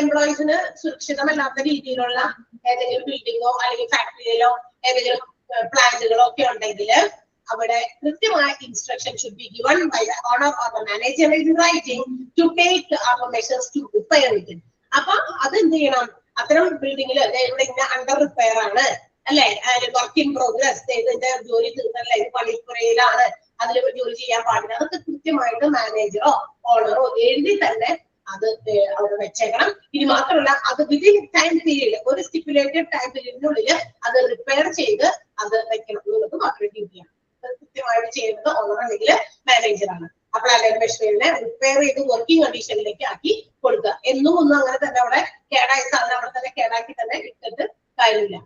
എംപ്ലോയീസിന് സുരക്ഷിതമല്ലാത്ത രീതിയിലുള്ള ഏതെങ്കിലും ബിൽഡിങ്ങോ അല്ലെങ്കിൽ ഫാക്ടറിയിലോ ഏതെങ്കിലും പ്ലാന്റുകളോ ഒക്കെ ഉണ്ടെങ്കിൽ അവിടെ കൃത്യമായ instruction should be given by the owner or the manager in writing to take അവർ മെഷേഴ്സ് ടു റിപ്പയർ ഇറ്റ്. അപ്പൊ അത് എന്ത് ചെയ്യണം? അത്തരം ബിൽഡിങ്ങിൽ ഇവിടെ ഇന്ന അണ്ടർ റിപ്പയർ ആണ്, അല്ലെ, വർക്ക് ഇൻ പ്രോഗ്രസ്, ഇതിന്റെ ജോലി തീർന്നല്ല, ഇത് പണിപ്പുരയിലാണ്, അതിൽ ജോലി ചെയ്യാൻ പാടില്ല, അതൊക്കെ കൃത്യമായിട്ട് മാനേജറോ ഓണറോ എഴുതി തന്നെ അത് അവിടെ വെച്ചേക്കണം. ഇനി മാത്രമല്ല അത് വിതിൻ ടൈം പീരീഡ്, ഒരു സ്റ്റിപ്പുലേറ്റഡ് ടൈം പീരീഡിനുള്ളിൽ അത് റിപ്പയർ ചെയ്ത് അത് വെക്കണം എന്നുള്ളത് മാത്രമേ ഡ്യൂട്ടിയാണ്. കൃത്യമായിട്ട് ചെയ്യുന്നത് ഓണർ അല്ലെങ്കിൽ മാനേജറാണ്. അപ്പോൾ അല്ലെങ്കിൽ മെഷീനെ റിപ്പയർ ചെയ്ത് വർക്കിംഗ് കണ്ടീഷനിലേക്ക് ആക്കി കൊടുക്കുക. എന്നും ഒന്നും അങ്ങനെ തന്നെ അവിടെ കേടായ സാധനം അവിടെ തന്നെ കേടാക്കി തന്നെ ഇട്ടിട്ട് കാര്യമില്ല,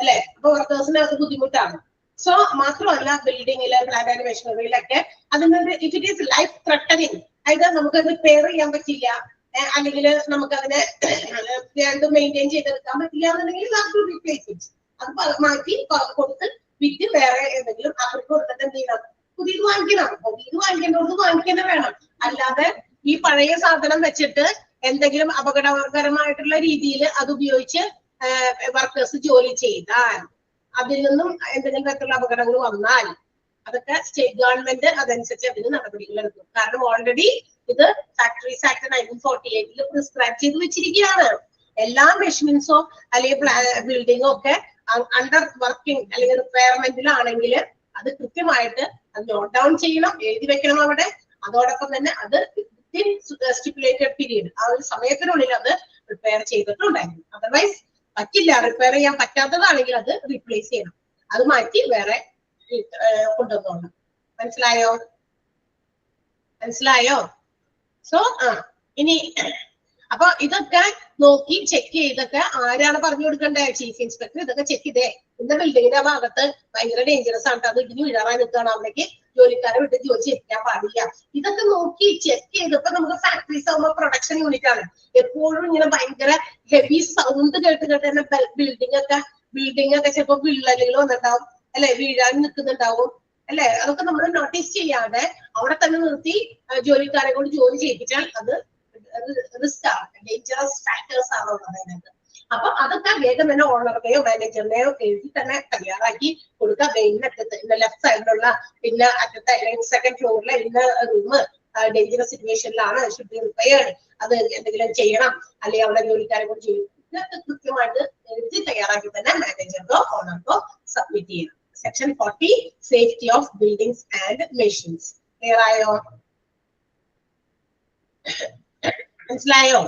അല്ലെ? അപ്പൊ വർക്കേഴ്സിന് അത് ബുദ്ധിമുട്ടാണ്. സോ മാത്രമല്ല ബിൽഡിങ്ങില് പ്ലാന്റ് ആൻഡ് മെഷീനറിയിലൊക്കെ അതിന്റെ if it is life threatening, അതായത് നമുക്ക് റിപ്പയർ ചെയ്യാൻ പറ്റില്ല, അല്ലെങ്കിൽ നമുക്ക് അതിനെ മെയിൻറ്റെയിൻ ചെയ്തെടുക്കാൻ പറ്റില്ല എന്നുണ്ടെങ്കിൽ അത് മാറ്റി കൊടുത്ത് വിറ്റ് വേറെ ഏതെങ്കിലും അവർക്ക് കൊടുത്തിട്ട് എന്ത് ചെയ്യണം? പുതിയത് വാങ്ങിക്കണം. പുതിയത് വാങ്ങിക്കേണ്ടത് വാങ്ങിക്കേണ്ട വേണം. അല്ലാതെ ഈ പഴയ സാധനം വെച്ചിട്ട് എന്തെങ്കിലും അപകടകരമായിട്ടുള്ള രീതിയിൽ അത് ഉപയോഗിച്ച് വർക്കേഴ്സ് ജോലി ചെയ്താൽ, അതിൽ നിന്നും എന്തെങ്കിലും തരത്തിലുള്ള അപകടങ്ങൾ വന്നാൽ അതൊക്കെ സ്റ്റേറ്റ് ഗവൺമെന്റ് അതനുസരിച്ച് അതിന് നടപടികൾ എടുക്കും. കാരണം ഓൾറെഡി ഇത് ഫാക്ടറീസ് ആക്ട് 1948 പ്രിസ്ക്രൈബ് ചെയ്ത് വെച്ചിരിക്കുകയാണ്. എല്ലാ മെഷീൻസോ അല്ലെങ്കിൽ ബിൽഡിങ്ങോ ഒക്കെ അണ്ടർ വർക്കിംഗ് അല്ലെങ്കിൽ റിക്വയർമെന്റിലാണെങ്കിൽ അത് കൃത്യമായിട്ട് അത് നോട്ട് ഡൗൺ ചെയ്യണം, എഴുതി വെക്കണം അവിടെ. അതോടൊപ്പം തന്നെ അത് സ്റ്റിപ്പുലേറ്റഡ് പീരീഡ്, ആ ഒരു സമയത്തിനുള്ളിൽ അത് റിപ്പയർ ചെയ്തിട്ടുണ്ടായിരുന്നു. അതർവൈസ് പറ്റില്ല, റിപ്പയർ ചെയ്യാൻ പറ്റാത്തതാണെങ്കിൽ അത് റീപ്ലേസ് ചെയ്യണം, അത് മാറ്റി വേറെ കൊണ്ടുവന്നോളണം. മനസ്സിലായോ? സോ ഇനി അപ്പൊ ഇതൊക്കെ നോക്കി ചെക്ക് ചെയ്തൊക്കെ ആരാണ് പറഞ്ഞു കൊടുക്കണ്ടേ? ചീഫ് ഇൻസ്പെക്ടർ ഇതൊക്കെ ചെക്ക് ചെയ്തേ, ഇന്ന ബിൽഡിങ്ങിന്റെ ഭാഗത്ത് ഭയങ്കര ഡേഞ്ചറസ് ആണ്, അത് ഇതിന് വീഴാൻ നിൽക്കുകയാണ്, അവിടേക്ക് ജോലിക്കാരെ വിട്ട് ജോലി ചെയ്യിക്കാൻ പാടില്ല. ഇതൊക്കെ നോക്കി ചെക്ക് ചെയ്തപ്പോ നമുക്ക് ഫാക്ടറീസ് ആകുമ്പോൾ പ്രൊഡക്ഷൻ യൂണിറ്റ് ആണ്, എപ്പോഴും ഇങ്ങനെ ഭയങ്കര ഹെവി സൗണ്ട് കേട്ട് തന്നെ ബിൽഡിംഗ് ഒക്കെ ചിലപ്പോ വിള്ളലുകൾ വന്നിട്ടുണ്ടാവും അല്ലെ, വീഴാൻ നിൽക്കുന്നുണ്ടാവും അല്ലെ. അതൊക്കെ നമ്മൾ നോട്ടീസ് ചെയ്യാതെ അവിടെ തന്നെ നിർത്തി ജോലിക്കാരെ കൊണ്ട് ജോലി ചെയ്യിപ്പിച്ചാൽ അത് റിസ്ക് ആണ്, ഡേഞ്ചറസ് ഫാക്ടേഴ്സ് ആണ് ഉള്ളത് അതിനകത്ത്. അപ്പൊ അതൊക്കെ വേഗം തന്നെ ഓണറിനെയോ മാനേജറിനെയോ എഴുതി തന്നെ തയ്യാറാക്കി കൊടുക്കുക. ഇന്നറ്റത്ത് ഇന്ന ലെഫ്റ്റ് സൈഡിലുള്ള ഇന്ന അറ്റത്തെ സെക്കൻഡ് ഫ്ലോറിലെ ഇന്ന റൂം ഡേഞ്ചറസ് സിറ്റുവേഷനിലാണ്, ഷുഡ് ബി റിപ്പയർഡ്, അത് എന്തെങ്കിലും ചെയ്യണം, അല്ലെങ്കിൽ അവിടെ ജോലിക്കാരെ കൊണ്ട് ചെയ്യും. ഇതൊക്കെ കൃത്യമായിട്ട് എഴുതി തയ്യാറാക്കി തന്നെ മാനേജർക്കോ ഓണർക്കോ സബ്മിറ്റ് ചെയ്യണം. Section 40 safety of buildings and machines. Clear ആയോ? മനസ്സിലായോ?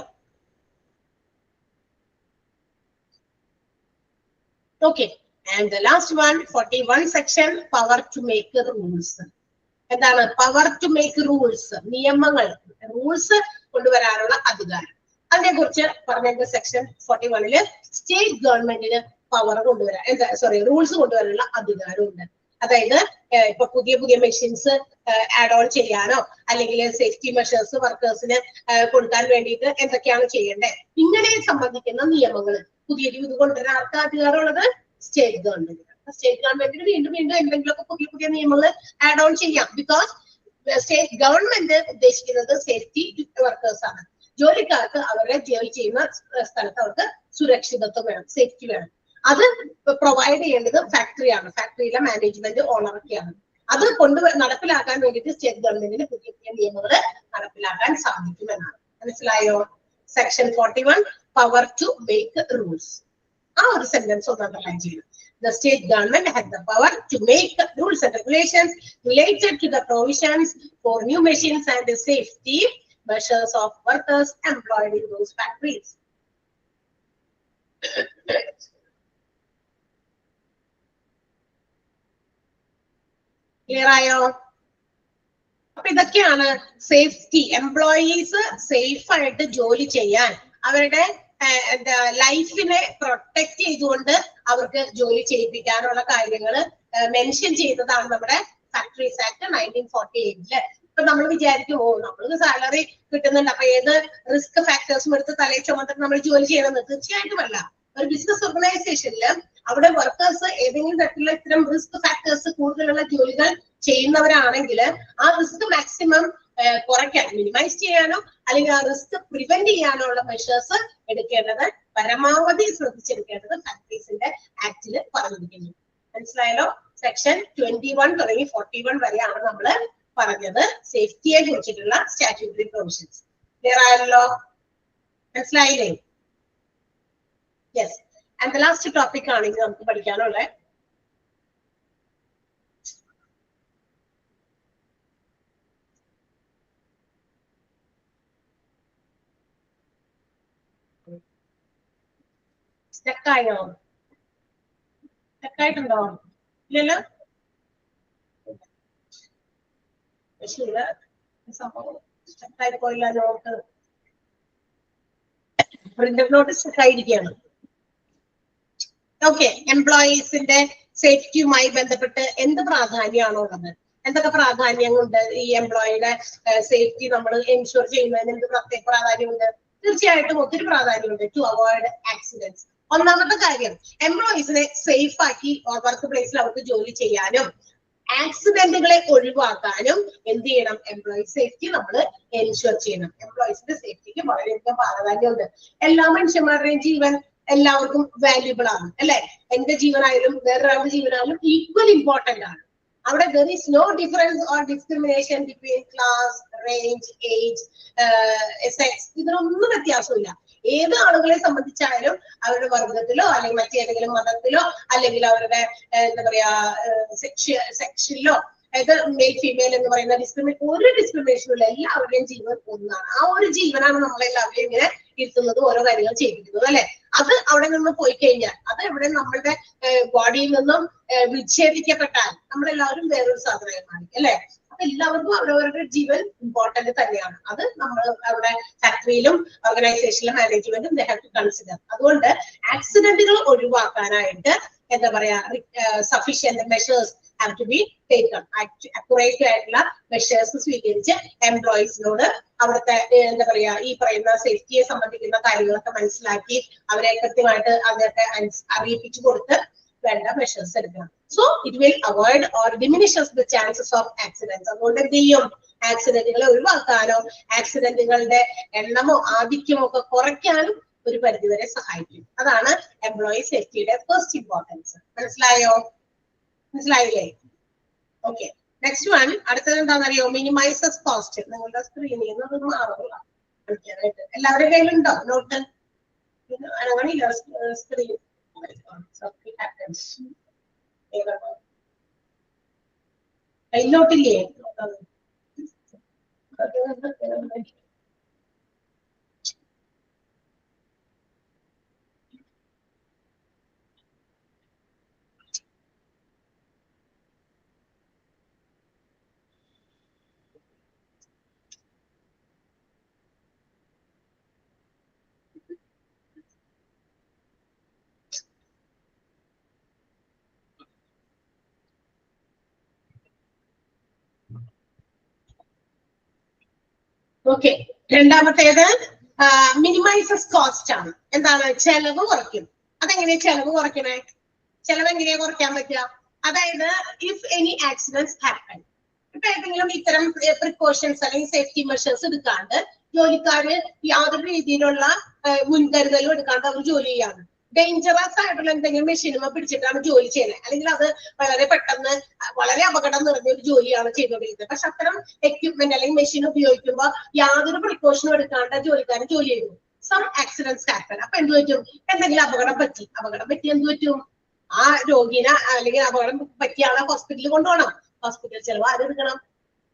Okay, and the last one, 41 section, power to make rules. എന്താണ് പവർ ടു മേക്ക് റൂൾസ്? നിയമങ്ങൾ, റൂൾസ് കൊണ്ടുവരാനുള്ള അധികാരം. അതിനെ കുറിച്ച് പറഞ്ഞ സെക്ഷൻ 41 സ്റ്റേറ്റ് ഗവൺമെന്റിന് പവർ കൊണ്ടുവരാൻ റൂൾസ് കൊണ്ടുവരാനുള്ള അധികാരമുണ്ട്. അതായത് ഇപ്പൊ പുതിയ മെഷീൻസ് ആഡ് ഓൺ ചെയ്യാനോ അല്ലെങ്കിൽ സേഫ്റ്റി മെഷേഴ്സ് വർക്കേഴ്സിന് കൊടുക്കാൻ വേണ്ടിയിട്ട് എന്തൊക്കെയാണ് ചെയ്യേണ്ടത്, ഇങ്ങനെ സംബന്ധിക്കുന്ന നിയമങ്ങൾ പുതിയത് ഇത് കൊണ്ടുവരാൻ ആർക്കാ അധികാരമുള്ളത്? സ്റ്റേറ്റ് ഗവൺമെന്റിന്. സ്റ്റേറ്റ് ഗവൺമെന്റിന് വീണ്ടും എന്തെങ്കിലുമൊക്കെ പുതിയ നിയമങ്ങൾ ആഡ് ഓൺ ചെയ്യാം. ബിക്കോസ് സ്റ്റേറ്റ് ഗവൺമെന്റ് ഉദ്ദേശിക്കുന്നത് സേഫ്റ്റി വർക്കേഴ്സ് ആണ്. ജോലിക്കാർക്ക് അവരുടെ ജോലി ചെയ്യുന്ന സ്ഥലത്ത് അവർക്ക് സുരക്ഷിതത്വം വേണം, സേഫ്റ്റി വേണം. അത് പ്രൊവൈഡ് ചെയ്യേണ്ടത് ഫാക്ടറിയാണ്, ഫാക്ടറിയിലെ മാനേജ്മെന്റ് ഓണറൊക്കെയാണ്. അത് നടപ്പിലാക്കാൻ വേണ്ടിയിട്ട് സ്റ്റേറ്റ് ഗവൺമെന്റിന് പുതിയ നിയമങ്ങൾ നടപ്പിലാക്കാൻ സാധിക്കുമെന്നാണ്. മനസ്സിലായോ? Section 41 power to make rules. ആ ഒരു സെന്റൻസ് ഒന്ന് അണ്ടർലൈൻ ചെയ്യണം. The state government has the power to make rules and regulations related to the provisions for new machines and the safety measures of workers employed in those factories. Clear ആയോ? അപ്പൊ ഇതൊക്കെയാണ് safety. Employees safe ആയിട്ട് ജോലി ചെയ്യാൻ, അവരുടെ ലൈഫിനെ protect ചെയ്തുകൊണ്ട് അവർക്ക് ജോലി ചെയ്യിപ്പിക്കാനുള്ള കാര്യങ്ങൾ മെൻഷൻ ചെയ്തതാണ് നമ്മുടെ ഫാക്ടറീസ് ആക്ട് 1948. ഇപ്പൊ നമ്മൾ വിചാരിക്കും നമ്മൾക്ക് സാലറി കിട്ടുന്നുണ്ട്, അപ്പൊ ഏത് റിസ്ക് ഫാക്ടേഴ്സും എടുത്ത് തലയിൽ ചുമന്നിട്ട് നമ്മൾ ജോലി ചെയ്യണമെന്ന്? തീർച്ചയായിട്ടുമല്ല. ഒരു ബിസിനസ് ഓർഗനൈസേഷനിൽ അവിടെ വർക്കേഴ്സ് ഏതെങ്കിലും തരത്തിലുള്ള ഇത്തരം റിസ്ക് ഫാക്ടേഴ്സ് കൂടുതലുള്ള ജോലികൾ ചെയ്യുന്നവരാണെങ്കിൽ ആ റിസ്ക് മാക്സിമം കുറയ്ക്കാൻ, മിനിമൈസ് ചെയ്യാനോ അല്ലെങ്കിൽ ആ റിസ്ക് പ്രിവെന്റ് ചെയ്യാനോ ഉള്ള മെഷേഴ്സ് എടുക്കേണ്ടത് പരമാവധി ശ്രദ്ധിച്ചെടുക്കേണ്ടത് ഫാക്ടറീസിന്റെ ആക്ടിൽ പറഞ്ഞിരിക്കുന്നു. മനസ്സിലായല്ലോ? സെക്ഷൻ 21 തുടങ്ങി 41 വരെയാണ് നമ്മൾ പറഞ്ഞത് സേഫ്റ്റിയെ കുറിച്ചിട്ടുള്ള സ്റ്റാറ്റ്യൂട്ടറി പ്രൊവിഷൻസ്. ക്ലിയർ ആയല്ലോ? മനസ്സിലായില്ലേ? യെസ്. ആൻഡ് ലാസ്റ്റ് ടോപ്പിക് ആണെങ്കിൽ നമുക്ക് പഠിക്കാനുള്ള സ്റ്റക്കായോ? സ്റ്റക്കായിട്ടുണ്ടോ? ഇല്ലല്ലോ? സംഭവം സ്റ്റക്കായി പോയില്ല. നോട്ട് പ്രിന്റർ നോട്ട് സ്റ്റക്കായിരിക്കുകയാണ്. ഓക്കെ, എംപ്ലോയീസിന്റെ സേഫ്റ്റിയുമായി ബന്ധപ്പെട്ട് എന്ത് പ്രാധാന്യമാണോ ഉള്ളത്? എന്തൊക്കെ പ്രാധാന്യങ്ങളുണ്ട് ഈ എംപ്ലോയിയുടെ സേഫ്റ്റി നമ്മൾ എൻഷുർ ചെയ്യുന്നതിന്? എന്ത് പ്രത്യേക പ്രാധാന്യമുണ്ട്? തീർച്ചയായിട്ടും ഒത്തിരി പ്രാധാന്യമുണ്ട്. To avoid accidents. ഒന്നാമത്തെ കാര്യം, എംപ്ലോയീസിനെ സേഫ് ആക്കി വർക്ക് പ്ലേസിൽ അവർക്ക് ജോലി ചെയ്യാനും ആക്സിഡന്റുകളെ ഒഴിവാക്കാനും എന്ത് ചെയ്യണം? എംപ്ലോയി സേഫ്റ്റി നമ്മൾ എൻഷുർ ചെയ്യണം. എംപ്ലോയീസിന്റെ സേഫ്റ്റിക്ക് വളരെയധികം പ്രാധാന്യമുണ്ട്. എല്ലാ മനുഷ്യന്മാരുടെയും ജീവൻ എല്ലാവർക്കും വാല്യുബിൾ ആണ് അല്ലെ? എന്റെ ജീവനായാലും വേറൊരാളുടെ ജീവനായാലും ഈക്വൽ ഇമ്പോർട്ടന്റ് ആണ്. അവിടെ there is no difference or discrimination between class, range, age, sex. ഇതിനൊന്നും വ്യത്യാസമില്ല. ഏത് ആളുകളെ സംബന്ധിച്ചായാലും അവരുടെ വർഗത്തിലോ അല്ലെങ്കിൽ മറ്റേതെങ്കിലും മതത്തിലോ അല്ലെങ്കിൽ അവരുടെ എന്താ പറയാ സെക്ഷനിലോ അതായത് മെയിൽ ഫീമെയിൽ എന്ന് പറയുന്ന ഒരു ഡിസ്ക്രിമിനേഷനും ഇല്ല. എല്ലാവരുടെയും ജീവൻ ഒന്നാണ്. ആ ഒരു ജീവനാണ് നമ്മളെല്ലാവരെയും ഇങ്ങനെ ഇരുത്തുന്നത്, ഓരോ കാര്യങ്ങൾ ചെയ്യിപ്പിക്കുന്നത് അല്ലെ? അത് അവിടെ നിന്ന് പോയി കഴിഞ്ഞാൽ, അത് എവിടെ നമ്മളുടെ ബോഡിയിൽ നിന്നും വിച്ഛേദിക്കപ്പെട്ടാൽ നമ്മളെല്ലാവരും വേറൊരു സാധനമായി മാറി അല്ലെ? അപ്പൊ എല്ലാവർക്കും അവരവരുടെ ജീവൻ ഇമ്പോർട്ടന്റ് തന്നെയാണ്. അത് നമ്മൾ അവിടെ ഫാക്ടറിയിലും ഓർഗനൈസേഷനിലും മാനേജ്മെന്റും ദേ ഹാവ് ടു കൺസിഡർ. അതുകൊണ്ട് ആക്സിഡന്റുകൾ ഒഴിവാക്കാനായിട്ട് എന്താ പറയാ sufficient measures have to be taken. Accurate ആയിട്ടുള്ള മെഷേഴ്സ് സ്വീകരിച്ച് എംപ്ലോയീസിനോട് അവിടുത്തെ എന്താ പറയാ ഈ പറയുന്ന സേഫ്റ്റിയെ സംബന്ധിക്കുന്ന കാര്യങ്ങളൊക്കെ മനസ്സിലാക്കി അവരെ കൃത്യമായിട്ട് അതൊക്കെ അറിയിപ്പിച്ചു കൊടുത്ത് വേണ്ട മെഷേഴ്സ് എടുക്കണം. So it will avoid or diminishes the chances of accidents. അതുകൊണ്ട് എന്ത് ചെയ്യും? ആക്സിഡന്റുകളെ ഒഴിവാക്കാനോ ആക്സിഡന്റുകളുടെ എണ്ണമോ ആധിക്യമോ ഒക്കെ കുറയ്ക്കാനും ഒരു പരിധിവരെ സഹായിക്കും. അതാണ് എംപ്ലോയി സേഫ്റ്റിയുടെ ഫസ്റ്റ് ഇമ്പോർട്ടൻസ്. മനസ്സിലായോ? മനസ്സിലായില്ലേ? Okay, next one. അടുത്തത് എന്താണെന്നറിയോ? Minimises cost. നിങ്ങളുടെ സ്ക്രീനിൽ നിന്ന് മാറുക കളിക്കാനായിട്ട് എല്ലാവരുടെ കയ്യിലുണ്ടോ നോട്ട്? അങ്ങനെയില്ല സ്ക്രീൻ കയ്യിലോട്ടില്ലേ? ഓക്കെ, രണ്ടാമത്തേത് മിനിമൈസസ് കോസ്റ്റ് ആണ്. എന്താണ്? ചെലവ് കുറയ്ക്കും. അതെങ്ങനെയാ ചെലവ് കുറയ്ക്കണേ? ചെലവ് എങ്ങനെയാ കുറയ്ക്കാൻ പറ്റുക? അതായത് ഇഫ് എനി ആക്സിഡൻസ് ഹാപ്പൻ, ഇപ്പൊ ഏതെങ്കിലും ഇത്തരം പ്രിക്കോഷൻസ് അല്ലെങ്കിൽ സേഫ്റ്റി മെഷേഴ്സ് എടുക്കാണ്ട് ജോലിക്കാര് യാതൊരു രീതിയിലുള്ള മുൻകരുതലും എടുക്കാണ്ട് അവർ ജോലി ചെയ്യാണ്. ഡേഞ്ചറസ് ആയിട്ടുള്ള എന്തെങ്കിലും മെഷീനുമ പിടിച്ചിട്ടാണ് ജോലി ചെയ്യുന്നത്, അല്ലെങ്കിൽ അത് വളരെ പെട്ടെന്ന് വളരെ അപകടം നിറഞ്ഞ ഒരു ജോലിയാണ് ചെയ്തുകൊണ്ടിരിക്കുന്നത്. പക്ഷെ അത്തരം എക്യുപ്മെന്റ് അല്ലെങ്കിൽ മെഷീൻ ഉപയോഗിക്കുമ്പോൾ യാതൊരു പ്രിക്കോഷനും എടുക്കാണ്ട് ജോലിക്കാരൻ ജോലി ചെയ്യുന്നു. Some accidents happen. അപ്പൊ എന്ത് പറ്റും? എന്തെങ്കിലും അപകടം പറ്റി എന്ത് പറ്റും? ആ രോഗിനെ അല്ലെങ്കിൽ അപകടം പറ്റിയ ആളെ ഹോസ്പിറ്റലിൽ കൊണ്ടുപോകണം. ഹോസ്പിറ്റൽ ചെലവ് ആരെടുക്കണം?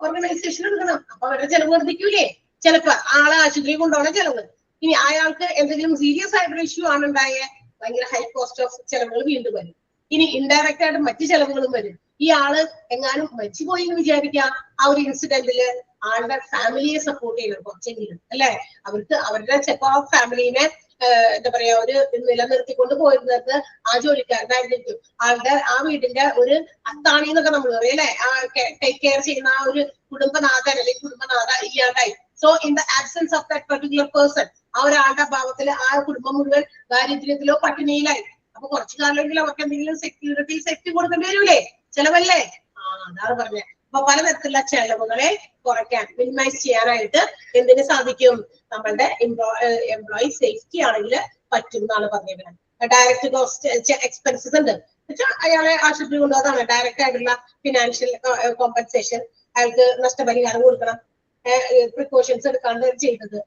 ഓർഗനൈസേഷൻ എടുക്കണം. അപ്പൊ അവരുടെ ചെലവ് വർദ്ധിക്കൂലേ? ചിലപ്പോ ആളെ ആശുപത്രിയിൽ കൊണ്ടുപോകണ ചെലവ്. ഇനി അയാൾക്ക് എന്തെങ്കിലും സീരിയസ് ആയിട്ടൊരു ഇഷ്യൂ ആണ് ഉണ്ടായേ, ഭയങ്കര ഹൈ കോസ്റ്റ് ഓഫ് ചെലവുകൾ വീണ്ടും വരും. ഇനി ഇൻഡയറക്റ്റ് ആയിട്ട് മറ്റു ചെലവുകളും വരും. ഈ ആള് എങ്ങാനും മരിച്ചുപോയി എന്ന് വിചാരിക്കാം, ആ ഒരു ഇൻസിഡന്റില് ആളുടെ ഫാമിലിയെ സപ്പോർട്ട് ചെയ്യണം കുറച്ചെങ്കിലും അല്ലെ? അവർക്ക് അവരുടെ ചിലപ്പോ ആ ഫാമിലിനെ എന്താ പറയാ ഒരു നിലനിർത്തിക്കൊണ്ട് പോയിരുന്നത് ആ ജോലിക്കാരനായിരിക്കും. ആളുടെ ആ വീടിന്റെ ഒരു അത്താണി എന്നൊക്കെ നമ്മൾ പറയും അല്ലെ? ആ ടേക്ക് കെയർ ചെയ്യുന്ന ആ ഒരു കുടുംബനാഥൻ അല്ലെങ്കിൽ കുടുംബനാഥ ഇല്ലാണ്ടായി. So in the absence of that particular person, ആ ഒരാളുടെ അഭാവത്തിൽ ആ കുടുംബം മുഴുവൻ ദാരിദ്ര്യത്തിലോ പട്ടിണിയിലായി. അപ്പൊ കുറച്ചു കാലമെങ്കിലും അവർക്ക് എന്തെങ്കിലും സെക്യൂരിറ്റി സേഫ്റ്റി കൊടുക്കേണ്ടി വരൂലേ? ചെലവല്ലേ? അതാണ് പറഞ്ഞത്. അപ്പൊ പലതരത്തിലുള്ള ചെലവുകളെ കുറയ്ക്കാൻ, മിനിമൈസ് ചെയ്യാനായിട്ട് എന്തിനു സാധിക്കും? നമ്മളുടെ എംപ്ലോയി സേഫ്റ്റി ആണെങ്കിൽ പറ്റും എന്നാണ് പറഞ്ഞിരിക്കുന്നത്. ഡയറക്റ്റ് കോസ്റ്റ് എക്സ്പെൻസസ് ഉണ്ട്. അയാളെ ആശുപത്രി കൊണ്ടുപോകാതാണ് ഡയറക്റ്റ് ആയിട്ടുള്ള ഫിനാൻഷ്യൽ കോമ്പൻസേഷൻ. അയാൾക്ക് നഷ്ടപരിഹാരം കൊടുക്കണം. പ്രിക്കോഷൻസ് എടുക്കാണ്ട് ചെയ്തത്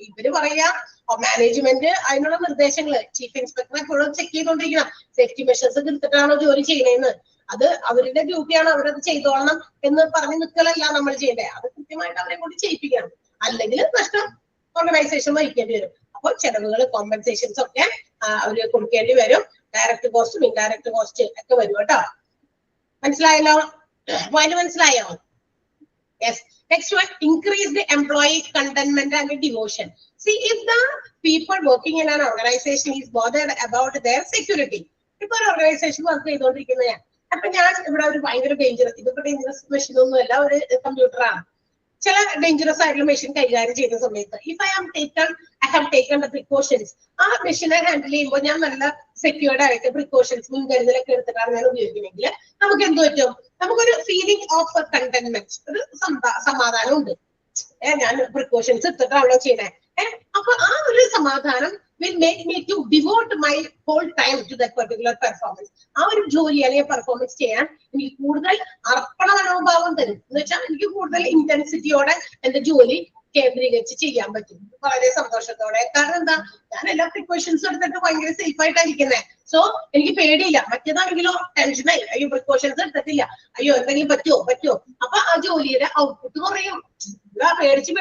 ഇവര് പറയാ മാനേജ്മെന്റ് അതിനുള്ള നിർദ്ദേശങ്ങള് ചീഫ് ഇൻസ്പെക്ടർ എപ്പോഴും ചെക്ക് ചെയ്തോണ്ടിരിക്കണം. സേഫ്റ്റി മെഷേഴ്സ് എടുത്തിട്ടാണോ ജോലി ചെയ്യണേന്ന്. അത് അവരുടെ ഡ്യൂട്ടിയാണ്, അവരത് ചെയ്തോളണം എന്ന് പറഞ്ഞ് നിൽക്കലല്ല നമ്മൾ ചെയ്യേണ്ടത്. അത് കൃത്യമായിട്ട് അവരെ കൊണ്ട് ചെയ്യിപ്പിക്കണം. അല്ലെങ്കിൽ നഷ്ടം ഓർഗനൈസേഷൻ വഹിക്കേണ്ടി വരും. അപ്പോൾ ചെലവുകൾ കോമ്പൻസേഷൻസ് ഒക്കെ അവര് കൊടുക്കേണ്ടി വരും. ഡയറക്റ്റ് കോസ്റ്റും ഇൻഡയറക്റ്റ് കോസ്റ്റ് ഒക്കെ വരും കേട്ടോ. മനസ്സിലായല്ലോ? പോയിന്റ് മനസ്സിലായോ? Yes. Next one, increase the employee contentment and devotion. See, if the people working in an organization is bothered about their security, ഇപ്പൊ ഒരു ഓർഗനൈസേഷൻ വർക്ക് ചെയ്തോണ്ടിരിക്കുന്നതാണ്. അപ്പൊ ഞാൻ ഇവിടെ ഒരു ഭയങ്കര ഡേഞ്ചറസ്, ഇതിപ്പോ ഡേഞ്ചറസ് മെഷീൻ ഒന്നും അല്ല, ഒരു കമ്പ്യൂട്ടറാണ്. ചില ഡേഞ്ചറസ് ആയിട്ടുള്ള മെഷീൻ കൈകാര്യം ചെയ്യുന്ന സമയത്ത് if I have taken the precautions, ആ മെഷീനെ ഹാൻഡിൽ ചെയ്യുമ്പോൾ ഞാൻ നല്ല സെക്യൂർഡ് ആയിട്ട് പ്രിക്കോഷൻസ് മുൻകരുതലൊക്കെ എടുത്തിട്ടാണ് ഞാൻ ഉപയോഗിക്കുന്നെങ്കിൽ നമുക്ക് എന്ത് പറ്റും, നമുക്കൊരു ഫീലിംഗ് ഓഫ് കണ്ടന്റ്മെന്റ്, ഒരു സമാധാനം ഉണ്ട്. ഞാൻ പ്രിക്കോഷൻസ് എടുത്തിട്ടാണല്ലോ ചെയ്യണേ. അപ്പൊ ആ ഒരു സമാധാനം will make me to devote my whole time to that particular performance. ആ ഒരു ജോലി അല്ലെങ്കിൽ പെർഫോമൻസ് ചെയ്യാൻ എനിക്ക് കൂടുതൽ അർപ്പണ മനോഭാവം തരും. എന്ന് വെച്ചാൽ എനിക്ക് കൂടുതൽ ഇന്റൻസിറ്റിയോടെ എന്റെ ജോലി കേന്ദ്രീകരിച്ച് ചെയ്യാൻ പറ്റും വളരെ സന്തോഷത്തോടെ. കാരണം എന്താ, ഞാൻ എല്ലാ പ്രിക്കോഷൻസും എടുത്തിട്ട് ഭയങ്കര സേഫ് ആയിട്ടായിരിക്കുന്നത്. സോ എനിക്ക് പേടിയില്ല. മറ്റേതാണെങ്കിലോ ടെൻഷനായി, അയ്യോ പ്രിക്കോഷൻസ് എടുത്തിട്ടില്ല, അയ്യോ എന്തെങ്കിലും പറ്റുമോ. അപ്പൊ ആ ജോലിയുടെ ഔട്ട്പുട്ട് കുറയും. പേടിച്ച്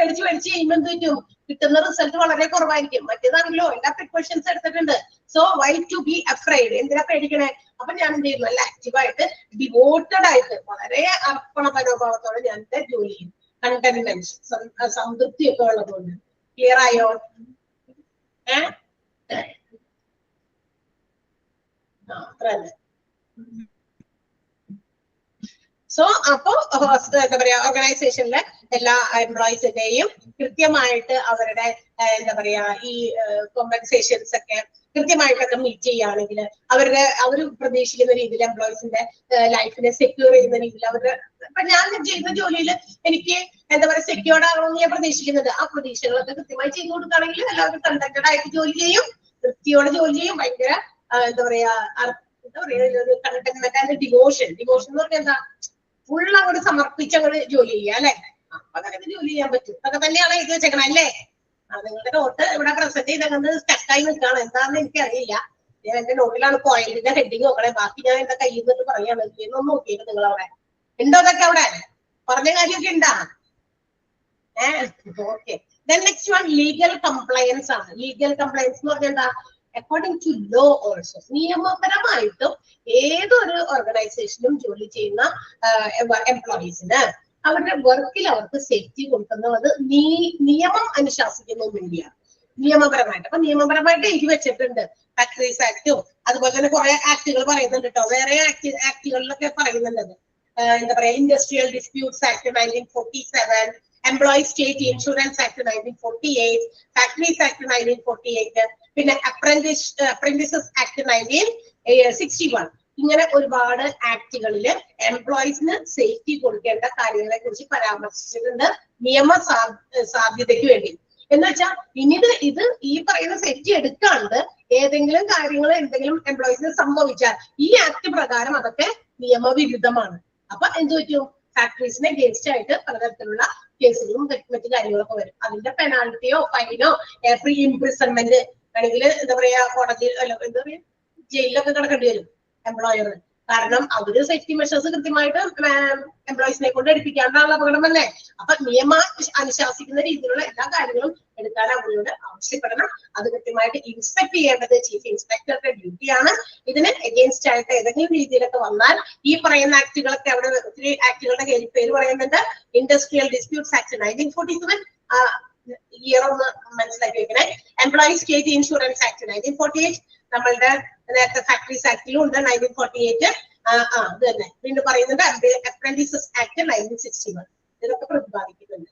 ചെയ്യുമ്പോൾ എന്ത് പറ്റും, കിട്ടുന്ന റിസൾട്ട് വളരെ കുറവായിരിക്കും. മറ്റേതാണെങ്കിലോ എല്ലാ പ്രിക്കോഷൻസ് എടുത്തിട്ടുണ്ട്. So why to be afraid, എന്തിനാ പേടിക്കണേ. അപ്പൊ ഞാൻ എന്ത് ചെയ്യും, നല്ല ആക്റ്റീവായിട്ട് ഡിവോട്ടഡ് ആയിട്ട് വളരെ അർപ്പണ മനോഭാവത്തോടെ ഞാൻ എന്റെ ജോലി ചെയ്യും. കണ്ടന്റ്മെന്റ്, സംതൃപ്തിയൊക്കെ ഉള്ളതുകൊണ്ട്. ക്ലിയർ ആയോ? അത്രല്ലേ. സോ അപ്പോ എന്താ പറയാ, ഓർഗനൈസേഷനിലെ എല്ലാ എംപ്ലോയീസിന്റെയും കൃത്യമായിട്ട് അവരുടെ എന്താ പറയാ ഈ കോമ്പൻസേഷൻസ് ഒക്കെ കൃത്യമായിട്ടൊക്കെ മീറ്റ് ചെയ്യുകയാണെങ്കിൽ അവർ പ്രതീക്ഷിക്കുന്ന രീതിയിൽ എംപ്ലോയീസിന്റെ ലൈഫിനെ സെക്യൂർ ചെയ്യുന്ന രീതിയിൽ അവരുടെ, ഇപ്പൊ ഞാൻ ചെയ്യുന്ന ജോലിയിൽ എനിക്ക് എന്താ പറയാ സെക്യൂർഡ് ആകണമെന്ന് ഞാൻ പ്രതീക്ഷിക്കുന്നത്, ആ പ്രതീക്ഷകളൊക്കെ കൃത്യമായി ചെയ്തു കൊടുക്കുകയാണെങ്കിൽ എല്ലാവരും കണ്ടക്റ്റഡ് ആയിട്ട് ജോലി ചെയ്യും, വൃത്തിയോടെ ജോലി ചെയ്യും. ഭയങ്കര എന്താ പറയാ കണ്ടന്റ്മെന്റ് ആൻഡ് ഡിവോഷൻ എന്ന് പറഞ്ഞാൽ എന്താ, ഫുൾ അങ്ങോട്ട് സമർപ്പിച്ച് അങ്ങോട്ട് ജോലി ചെയ്യുക അല്ലെ. അപ്പൊ അതൊക്കെ ജോലി ചെയ്യാൻ പറ്റും. അതൊക്കെ തന്നെയാണ് ഇത് വെച്ചേക്കണം അല്ലേ. നിങ്ങളുടെ നോട്ട് ഇവിടെ പ്രസന്റ് ചെയ്തത് സ്റ്റക്കായി നിൽക്കുകയാണ്, എന്താണെന്ന് എനിക്കറിയില്ല. ഞാൻ എന്റെ നോട്ടിലാണ് പോയിന്റിന്റെ ഹെഡിങ് നോക്കണേ, ബാക്കി ഞാൻ എന്റെ കയ്യിൽ നിന്നിട്ട് പറയാണ്. ഒന്ന് നോക്കിയിട്ട് നിങ്ങൾ അവിടെ ഉണ്ടോ അതൊക്കെ, അവിടെ പറഞ്ഞ കാര്യമൊക്കെ ഉണ്ടാ? Okay. Then next one legal compliance ആണ്. ലീഗൽ കംപ്ലയൻസ് എന്ന് പറഞ്ഞാൽ എന്താ, അക്കോർഡിംഗ് ടു ലോ ഓൾസോ, നിയമപരമായിട്ടും ഏതൊരു ഓർഗനൈസേഷനും ജോലി ചെയ്യുന്ന എംപ്ലോയീസിന് അവരുടെ വർക്കിൽ അവർക്ക് സേഫ്റ്റി കൊടുക്കുന്നത് നിയമം അനുശാസിക്കുന്നൊന്നുമില്ല നിയമപരമായിട്ട്. അപ്പൊ നിയമപരമായിട്ട് എഴുതി വെച്ചിട്ടുണ്ട്. ഫാക്ടറീസ് ആക്ടും അതുപോലെ തന്നെ കുറെ ആക്ടുകൾ പറയുന്നുണ്ട് കേട്ടോ. വേറെ ആക്ടുകളിലൊക്കെ പറയുന്നുണ്ട്. എന്താ പറയാ, industrial disputes act 1947, employees state insurance act 1948, factories act 1948, പിന്നെ അപ്രന്റീസസ് ആക്ട് 1961. ഇങ്ങനെ ഒരുപാട് ആക്ടുകളില് എംപ്ലോയീസിന് സേഫ്റ്റി കൊടുക്കേണ്ട കാര്യങ്ങളെ കുറിച്ച് പരാമർശിച്ചിട്ടുണ്ട് നിയമ സാധ്യതയ്ക്ക് വേണ്ടി. എന്ന് വെച്ചാൽ പിന്നീട് ഇത് ഈ പറയുന്ന സേഫ്റ്റി എടുക്കാണ്ട് ഏതെങ്കിലും കാര്യങ്ങൾ എന്തെങ്കിലും എംപ്ലോയീസിന് സംഭവിച്ചാൽ ഈ ആക്ട് പ്രകാരം അതൊക്കെ നിയമവിരുദ്ധമാണ്. അപ്പൊ എന്ത് പറ്റും, ഫാക്ടറീസിനെ അഗേൻസ്റ്റ് ആയിട്ട് പലതരത്തിലുള്ള കേസുകളും മറ്റു കാര്യങ്ങളൊക്കെ വരും. അതിന്റെ പെനാൽറ്റിയോ ഫൈനോ ഫ്രീ ഇംപ്രിസൺമെന്റ് ആണെങ്കിൽ എന്താ പറയാ കോടതി അല്ല എന്താ പറയാ ജയിലിലൊക്കെ കിടക്കേണ്ടി വരും എംപ്ലോയർ. കാരണം അവര് സേഫ്റ്റി മെഷേഴ്സ് കൃത്യമായിട്ട് എംപ്ലോയീസിനെ കൊണ്ട് എടുപ്പിക്കാനുള്ള അപകടമല്ലേ. അപ്പൊ നിയമം അനുശാസിക്കുന്ന രീതിയിലുള്ള എല്ലാ കാര്യങ്ങളും എടുക്കാൻ അവരോട് ആവശ്യപ്പെടണം. അത് കൃത്യമായിട്ട് ഇൻസ്പെക്ട് ചെയ്യേണ്ടത് ചീഫ് ഇൻസ്പെക്ടറുടെ ഡ്യൂട്ടിയാണ്. ഇതിന് അഗേൻസ്റ്റ് ആയിട്ട് ഏതെങ്കിലും രീതിയിലൊക്കെ വന്നാൽ ഈ പറയുന്ന ആക്ടുകളൊക്കെ അവിടെ ഒത്തിരി ആക്ടുകളുടെ പേര് പറയുന്നുണ്ട്. ഇൻഡസ്ട്രിയൽ ഡിസ്പ്യൂട്ട്സ് ആക്ട് 1947, ഇയർ ഒന്ന് മനസ്സിലാക്കി വെക്കണേ. എംപ്ലോയീസ് സ്റ്റേറ്റ് ഇൻഷുറൻസ് ആക്ട് 1948, നമ്മളുടെ നേരത്തെ ഫാക്ടറീസ് ആക്ടിലും ഉണ്ട് 1948. ഇത് തന്നെ വീണ്ടും പറയുന്നുണ്ട് അപ്രന്റീസസ് ആക്ട് 1961. ഇതൊക്കെ പ്രതിപാദിക്കുന്നുണ്ട്.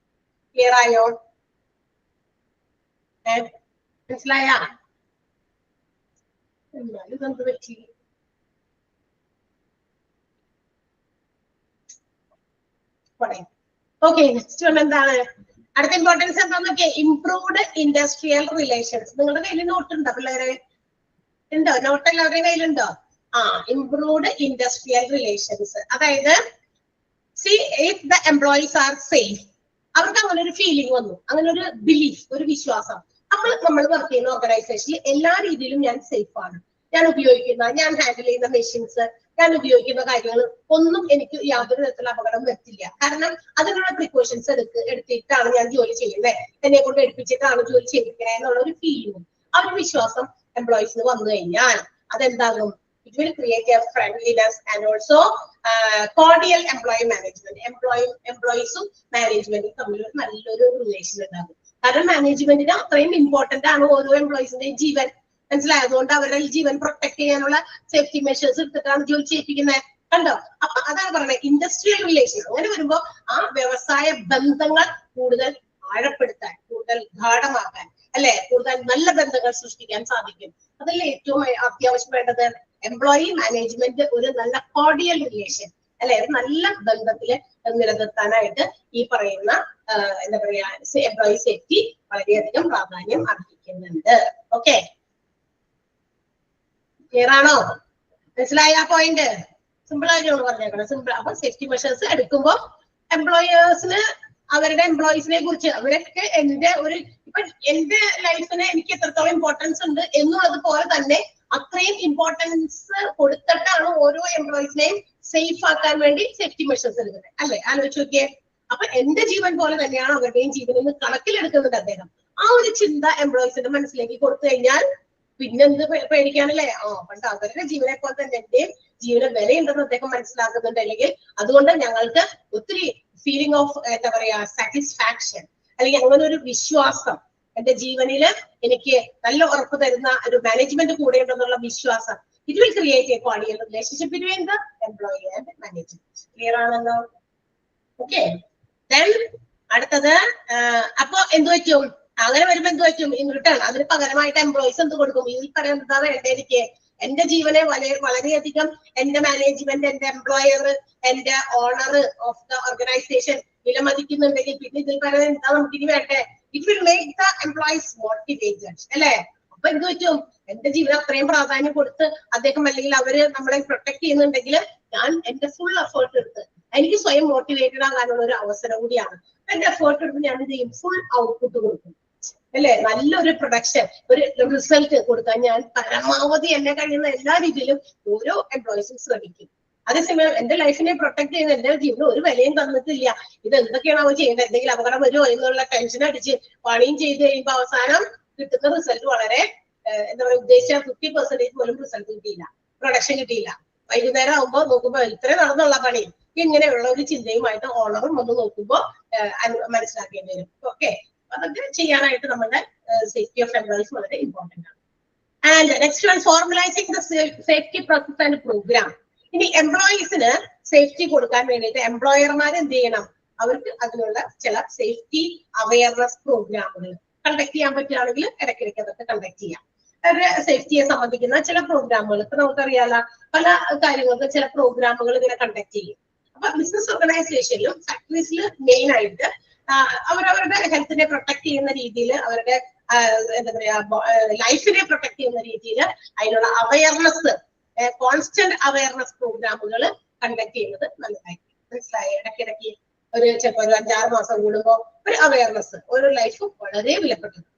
ക്ലിയർ ആയോ? മനസ്സിലായ? ഇതെന്ത് പറ്റി? ഓക്കെ, നെക്സ്റ്റ് വൺ എന്താണ്? അടുത്ത ഇമ്പോർട്ടൻസ് എന്താന്ന് നോക്കിയേ, ഇംപ്രൂവ്ഡ് ഇൻഡസ്ട്രിയൽ റിലേഷൻസ്. നിങ്ങളുടെ കയ്യിൽ നോട്ട് ഉണ്ടോ പിള്ളേരെ? ഉണ്ടോ? നോട്ട് എല്ലാവരുടെയും കയ്യിലുണ്ടോ? Improved industrial relations. അതായത് if the employees are safe, അവർക്ക് അങ്ങനെ ഒരു ഫീലിംഗ് വന്നു, അങ്ങനെ ഒരു ബിലീഫ്, ഒരു വിശ്വാസം. നമ്മൾ വർക്ക് ചെയ്യുന്ന ഓർഗനൈസേഷനിൽ എല്ലാ രീതിയിലും ഞാൻ സേഫ് ആണ്, ഞാൻ ഹാൻഡിൽ ചെയ്യുന്ന മെഷീൻസ്, ഞാൻ ഉപയോഗിക്കുന്ന കാര്യങ്ങൾ ഒന്നും എനിക്ക് യാതൊരു തരത്തിലുള്ള അപകടം വരുത്തില്ല. കാരണം അതിനുള്ള പ്രിക്കോഷൻസ് എടുത്തിട്ടാണ് ഞാൻ ജോലി ചെയ്യുന്നത്, എന്നെ കൊണ്ട് എടുപ്പിച്ചിട്ടാണ് ജോലി ചെയ്തിരിക്കുന്നത് എന്നുള്ള ഒരു ഫീലിംഗ്, ആ ഒരു വിശ്വാസം എംപ്ലോയീസിന് വന്നു കഴിഞ്ഞാൽ അതെന്താകും? It will create a friendliness and also cordial employee management. എംപ്ലോയീസും മാനേജ്മെന്റും തമ്മിൽ നല്ലൊരു റിലേഷൻ ഉണ്ടാകും. കാരണം മാനേജ്മെന്റിന് അത്രയും ഇമ്പോർട്ടന്റ് ആണ് ഓരോ എംപ്ലോയീസിന്റെയും ജീവൻ. മനസ്സിലായതുകൊണ്ട് അവരുടെ ജീവൻ പ്രൊട്ടക്ട് ചെയ്യാനുള്ള സേഫ്റ്റി മെഷേഴ്സ് എടുത്തിട്ടാണ് ജോലി ചെയ്യിപ്പിക്കുന്നത്. കണ്ടോ? അപ്പൊ അതാണ് പറയുന്നത് ഇൻഡസ്ട്രിയൽ റിലേഷൻ. അങ്ങനെ വരുമ്പോ ആ വ്യവസായ ബന്ധങ്ങൾ കൂടുതൽ ആഴപ്പെടുത്താൻ, കൂടുതൽ ഗാഢമാക്കാൻ, അല്ലെ, കൂടുതൽ നല്ല ബന്ധങ്ങൾ സൃഷ്ടിക്കാൻ സാധിക്കും. അതല്ലേ ഏറ്റവും അത്യാവശ്യം വേണ്ടത്. എംപ്ലോയി മാനേജ്മെന്റ് ഒരു നല്ല കോർഡിയൽ റിലേഷൻ, അല്ലെ, നല്ല ബന്ധത്തില് നിലനിർത്താനായിട്ട് ഈ പറയുന്ന എന്താ പറയാ എംപ്ലോയി സേഫ്റ്റി വളരെയധികം പ്രാധാന്യം അർഹിക്കുന്നുണ്ട്. ഓക്കെ, ക്ലിയർ ആണോ? മനസ്സിലായ ആ പോയിന്റ്? സിമ്പിൾ ആയിട്ടാണ് പറഞ്ഞേക്കണം. സിമ്പിൾ. അപ്പൊ സേഫ്റ്റി മെഷേഴ്സ് എടുക്കുമ്പോ എംപ്ലോയേഴ്സിന് അവരുടെ എംപ്ലോയീസിനെ കുറിച്ച്, അവരൊക്കെ ഇപ്പൊ എന്റെ ലൈഫിന് എനിക്ക് എത്രത്തോളം ഇമ്പോർട്ടൻസ് ഉണ്ട് എന്നുള്ളത് പോലെ തന്നെ അത്രയും ഇമ്പോർട്ടൻസ് കൊടുത്തിട്ടാണ് ഓരോ എംപ്ലോയീസിനെയും സേഫ് ആക്കാൻ വേണ്ടി സേഫ്റ്റി മെഷേഴ്സ് എടുക്കുന്നത്, അല്ലെ? ആലോചിച്ച് നോക്കിയേ. അപ്പൊ എന്റെ ജീവൻ പോലെ തന്നെയാണ് അവരുടെയും ജീവനെന്ന് കണക്കിലെടുക്കുന്നത് അദ്ദേഹം. ആ ഒരു ചിന്ത എംപ്ലോയീസിന്റെ മനസ്സിലേക്ക് കൊടുത്തു കഴിഞ്ഞാൽ പിന്നെന്ത് പേടിക്കാനല്ലേ? പണ്ട് അവരുടെ ജീവനെ പോലെ തന്നെ എന്റെയും ജീവന വിലയുണ്ടെന്ന് അദ്ദേഹം മനസ്സിലാക്കുന്നുണ്ട്. അല്ലെങ്കിൽ അതുകൊണ്ട് ഞങ്ങൾക്ക് ഒത്തിരി ഫീലിംഗ് ഓഫ് എന്താ പറയാ സാറ്റിസ്ഫാക്ഷൻ, അല്ലെങ്കിൽ അങ്ങനെ ഒരു വിശ്വാസം, എന്റെ ജീവനില് എനിക്ക് നല്ല ഉറപ്പ് തരുന്ന ഒരു മാനേജ്മെന്റ് കൂടെ ഉണ്ടെന്നുള്ള വിശ്വാസം. It will create A cordial relationship between the employee and management. Clear ആണല്ലോ? ഓക്കെ, ദെൻ അടുത്തത് അപ്പൊ എന്ത് പറ്റും? അങ്ങനെ വരുമ്പോ എന്ത് പറ്റും? ഇൻ റിട്ടേൺ അതിന് പകരമായിട്ട് എംപ്ലോയീസ് എന്ത് കൊടുക്കും? ഇതിൽ പറയുന്നത് വേണ്ട, എനിക്ക് എന്റെ ജീവനെ വളരെയധികം എന്റെ മാനേജ്മെന്റ്, എന്റെ എംപ്ലോയർ, എന്റെ ഓണർ ഓഫ് ദ ഓർഗനൈസേഷൻ വിലമതിക്കുന്നുണ്ടെങ്കിൽ പിന്നെ ഇതിൽ പറയുന്നത് എന്താ നമുക്ക് ഇനി വേണ്ടേ? It will make the employees motivated, അല്ലെ? അപ്പൊ എന്ത് പറ്റും? എന്റെ ജീവൻ അത്രയും പ്രാധാന്യം കൊടുത്ത് അദ്ദേഹം അല്ലെങ്കിൽ അവര് നമ്മളെ പ്രൊട്ടക്ട് ചെയ്യുന്നുണ്ടെങ്കിൽ ഞാൻ എന്റെ ഫുൾ എഫേർട്ട് എടുത്ത് എനിക്ക് സ്വയം മോട്ടിവേറ്റഡ് ആകാനുള്ള ഒരു അവസരം കൂടിയാണ്. എന്റെ എഫേർട്ട് എടുത്ത് ഞാൻ എന്ത് ചെയ്യും? ഫുൾ ഔട്ട്പുട്ട് കൊടുക്കും, അല്ലെ? നല്ലൊരു പ്രൊഡക്ഷൻ, ഒരു റിസൾട്ട് കൊടുക്കാൻ ഞാൻ പരമാവധി എന്നെ കഴിയുന്ന എല്ലാ രീതിയിലും ഓരോ എംപ്ലോയീസും ശ്രമിക്കും. അതേസമയം എന്റെ ലൈഫിനെ പ്രൊട്ടക്ട് ചെയ്യുന്ന എന്റെ ജീവന് ഒരു വിലയും തന്നിട്ടില്ല, ഇത് എന്തൊക്കെയാണ് അവർ ചെയ്യേണ്ടത്, എന്തെങ്കിലും അപകടം വരുമോ എന്നുള്ള ടെൻഷൻ അടിച്ച് പണിയും ചെയ്ത് കഴിയുമ്പോൾ അവസാനം കിട്ടുന്ന റിസൾട്ട് വളരെ എന്താ പറയുക, ഉദ്ദേശിച്ച 50% പോലും റിസൾട്ട് കിട്ടിയില്ല, പ്രൊഡക്ഷൻ കിട്ടിയില്ല. വൈകുന്നേരം ആകുമ്പോൾ നോക്കുമ്പോൾ ഇത്രയും നടന്നുള്ള പണി, ഇങ്ങനെയുള്ള ഒരു ചിന്തയുമായിട്ട് ഓണറും വന്ന് നോക്കുമ്പോൾ മനസ്സിലാക്കേണ്ടി വരും. ഓക്കെ, അതൊക്കെ ചെയ്യാനായിട്ട് നമ്മുടെ സേഫ്റ്റി ഓഫ് എംപ്ലോയീസ് വളരെ ഇമ്പോർട്ടന്റ് ആണ്. And next one, formalising the safety process and programme. ഇനി എംപ്ലോയീസിന് സേഫ്റ്റി കൊടുക്കാൻ വേണ്ടിയിട്ട് എംപ്ലോയർമാർ എന്ത് ചെയ്യണം? അവർക്ക് അതിനുള്ള ചില സേഫ്റ്റി അവയർനെസ് പ്രോഗ്രാമുകൾ കണ്ടക്ട് ചെയ്യാൻ പറ്റുകയാണെങ്കിൽ ഇടയ്ക്കിടയ്ക്ക് അതൊക്കെ കണ്ടക്ട് ചെയ്യാം. അവരുടെ സേഫ്റ്റിയെ സംബന്ധിക്കുന്ന ചില പ്രോഗ്രാമുകൾ ഇപ്പൊ നമുക്കറിയാലോ, പല കാര്യങ്ങൾക്ക് ചില പ്രോഗ്രാമുകൾ ഇങ്ങനെ കണ്ടക്ട് ചെയ്യും. അപ്പൊ ബിസിനസ് ഓർഗനൈസേഷനിലും ഫാക്ടറീസിലും മെയിൻ ആയിട്ട് അവരവരുടെ ഹെൽത്തിനെ പ്രൊട്ടക്ട് ചെയ്യുന്ന രീതിയിൽ, അവരുടെ എന്താ പറയാ ലൈഫിനെ പ്രൊട്ടക്ട് ചെയ്യുന്ന രീതിയിൽ അതിനുള്ള അവയർനെസ്, കോൺസ്റ്റന്റ് അവയർനെസ് പ്രോഗ്രാമുകൾ കണ്ടക്ട് ചെയ്യുന്നത് നല്ലതായിരിക്കും. മനസ്സിലായി? ഇടയ്ക്കിടയ്ക്ക് ചിലപ്പോൾ ഒരു 5-6 മാസം കൂടുമ്പോ ഒരു അവയർനെസ്. ഓരോ ലൈഫും വളരെ വിലപ്പെട്ടതാണ്,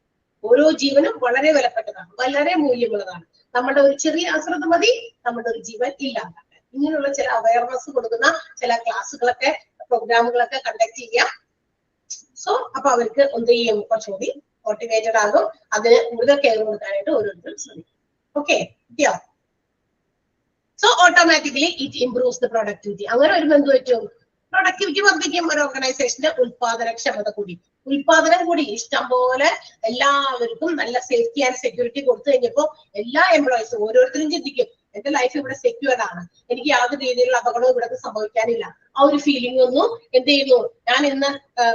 ഓരോ ജീവനും വളരെ വിലപ്പെട്ടതാണ്, വളരെ മൂല്യമുള്ളതാണ്. നമ്മുടെ ഒരു ചെറിയ അശ്രദ്ധ മതി നമ്മുടെ ഒരു ജീവൻ ഇല്ലാതാക്കാൻ. ഇങ്ങനെയുള്ള ചില അവയർനെസ് കൊടുക്കുന്ന ചില ക്ലാസ്സുകളൊക്കെ, പ്രോഗ്രാമുകളൊക്കെ കണ്ടക്ട് ചെയ്യാം. സോ അപ്പൊ അവർക്ക് എന്ത് ചെയ്യും? കുറച്ചുകൂടി മോട്ടിവേറ്റഡ് ആകും, അതിന് കൂടുതൽ കെയർ കൊടുക്കാനായിട്ട് ഓരോരുത്തരും ശ്രമിക്കും. ഓക്കെ, കിട്ടിയോ? So automatically it improves the productivity. അങ്ങനെ വരുമ്പോൾ എന്ത് പറ്റും? പ്രൊഡക്ടിവിറ്റി വർദ്ധിക്കും, ഒരു ഓർഗനൈസേഷന്റെ ഉത്പാദനക്ഷമത കൂടി. ഉത്പാദനം കൂടി, ഇഷ്ടം പോലെ എല്ലാവർക്കും നല്ല സേഫ്റ്റി ആൻഡ് സെക്യൂരിറ്റി കൊടുത്തു കഴിഞ്ഞപ്പോൾ എല്ലാ എംപ്ലോയീസും ഓരോരുത്തരും ചിന്തിക്കും, എന്റെ ലൈഫ് ഇവിടെ സെക്യൂർ ആണ്, എനിക്ക് യാതൊരു രീതിയിലുള്ള അപകടവും ഇവിടെ സംഭവിക്കാനില്ല. ആ ഒരു ഫീലിംഗ് ഒന്നും എന്ത് ചെയ്യുന്നു? ഞാൻ ഇന്ന്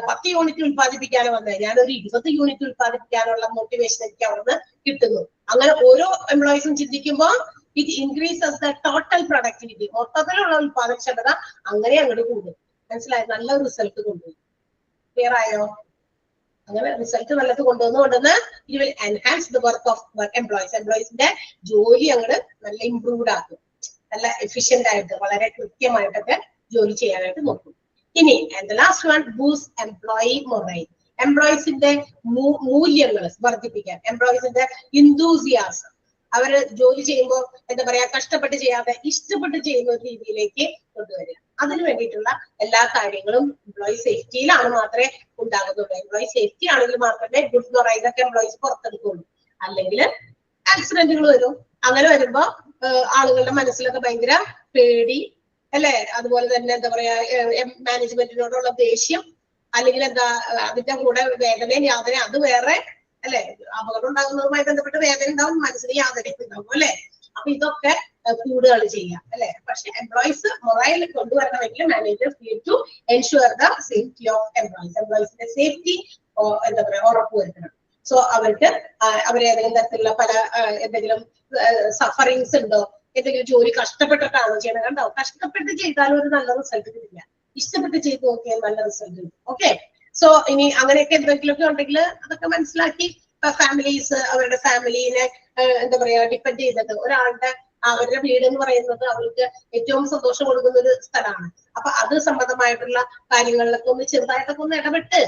10 യൂണിറ്റ് ഉത്പാദിപ്പിക്കാനോ വന്നത്, ഞാനൊരു 20 യൂണിറ്റ് ഉത്പാദിപ്പിക്കാനുള്ള മോട്ടിവേഷൻ എനിക്ക് അവിടുന്ന് കിട്ടുന്നു. അങ്ങനെ ഓരോ എംപ്ലോയീസും ചിന്തിക്കുമ്പോൾ it increases the total productivity, മൊത്തത്തിലുള്ള ഉത്പാദനക്ഷമത അങ്ങനെ അങ്ങോട്ട് കൂടും. മനസ്സിലായോ? നല്ല റിസൾട്ട് കൊണ്ടുപോകും. ക്ലിയർ ആയോ? അങ്ങനെ റിസൾട്ട് നല്ലത് കൊണ്ടുവന്ന് it will enhance the work of employees. എംപ്ലോയീസിന്റെ ജോലി അങ്ങോട്ട് നല്ല ഇംപ്രൂവ്ഡ് ആക്കും, നല്ല എഫിഷ്യന്റ് ആയിട്ട് വളരെ കൃത്യമായിട്ടൊക്കെ ജോലി ചെയ്യാനായിട്ട് നോക്കും. ഇനി last one, boost employee morale. എംപ്ലോയീസിന്റെ മൂല്യങ്ങൾ വർദ്ധിപ്പിക്കാൻ, എംപ്ലോയീസിന്റെ ഇന്തൂസിയാസം, അവര് ജോലി ചെയ്യുമ്പോൾ എന്താ പറയാ കഷ്ടപ്പെട്ട് ചെയ്യാതെ ഇഷ്ടപ്പെട്ട് ചെയ്യുന്ന ഒരു രീതിയിലേക്ക് കൊണ്ടുവരിക. അതിന് വേണ്ടിയിട്ടുള്ള എല്ലാ കാര്യങ്ങളും എംപ്ലോയി സേഫ്റ്റിയിലാണ് മാത്രമേ ഉണ്ടാകുന്നുള്ളൂ. എംപ്ലോയി സേഫ്റ്റി ആണെങ്കിൽ മാത്രമേ ഗുഡ് മൊറൈലൊക്കെ എംപ്ലോയീസ് പുറത്തെടുക്കുള്ളൂ, അല്ലെങ്കിൽ ആക്സിഡന്റുകൾ വരും. അങ്ങനെ വരുമ്പോ ആളുകളുടെ മനസ്സിലൊക്കെ ഭയങ്കര പേടി, അല്ലെ? അതുപോലെ തന്നെ എന്താ പറയാ മാനേജ്മെന്റിനോടുള്ള ദേഷ്യം, അല്ലെങ്കിൽ എന്താ അതിന്റെ കൂടെ വേദനയും യാതനയും, അത് വേറെ, അല്ലെ? അപകടം ഉണ്ടാകുന്നതുമായി ബന്ധപ്പെട്ട് വേദന ഉണ്ടാവും, മനസ്സിന് യാതനയും ഉണ്ടാവും, അല്ലെ? അപ്പൊ ഇതൊക്കെ കൂടുകയാണ് ചെയ്യുക അല്ലെ. പക്ഷെ എംപ്ലോയീസ് മൊറൈൽ കൊണ്ടുവരണമെങ്കിൽ managers need to ensure the safety of employees. എംപ്ലോയീസിന്റെ സേഫ്റ്റി എന്താ പറയുക ഉറപ്പുവരുത്തണം. സോ അവർക്ക് അവരേതെങ്കിലും തരത്തിലുള്ള പല എന്തെങ്കിലും സഫറിങ്സ് ഉണ്ടോ, എന്തെങ്കിലും ജോലി കഷ്ടപ്പെട്ടിട്ടാണോ ചെയ്യണം. കണ്ടോ, കഷ്ടപ്പെട്ട് ചെയ്താലും ഒരു നല്ല റിസൾട്ട് കിട്ടില്ല, ഇഷ്ടപ്പെട്ട് ചെയ്ത് നോക്കിയാൽ നല്ല റിസൾട്ട് കിട്ടും. ഓക്കെ, സോ ഇനി അങ്ങനെയൊക്കെ എന്തെങ്കിലുമൊക്കെ ഉണ്ടെങ്കിൽ അതൊക്കെ മനസ്സിലാക്കി ഫാമിലീസ് അവരുടെ ഫാമിലിനെ എന്താ പറയാ ഡിപ്പെൻഡ് ചെയ്തിട്ട് ഒരാളുടെ അവരുടെ വീട് എന്ന് പറയുന്നത് അവർക്ക് ഏറ്റവും സന്തോഷം കൊടുക്കുന്ന ഒരു സ്ഥലമാണ്. അപ്പൊ അത് സംബന്ധമായിട്ടുള്ള കാര്യങ്ങളിലൊക്കെ ഒന്ന് ചെറുതായിട്ടൊക്കെ ഒന്ന് ഇടപെട്ട്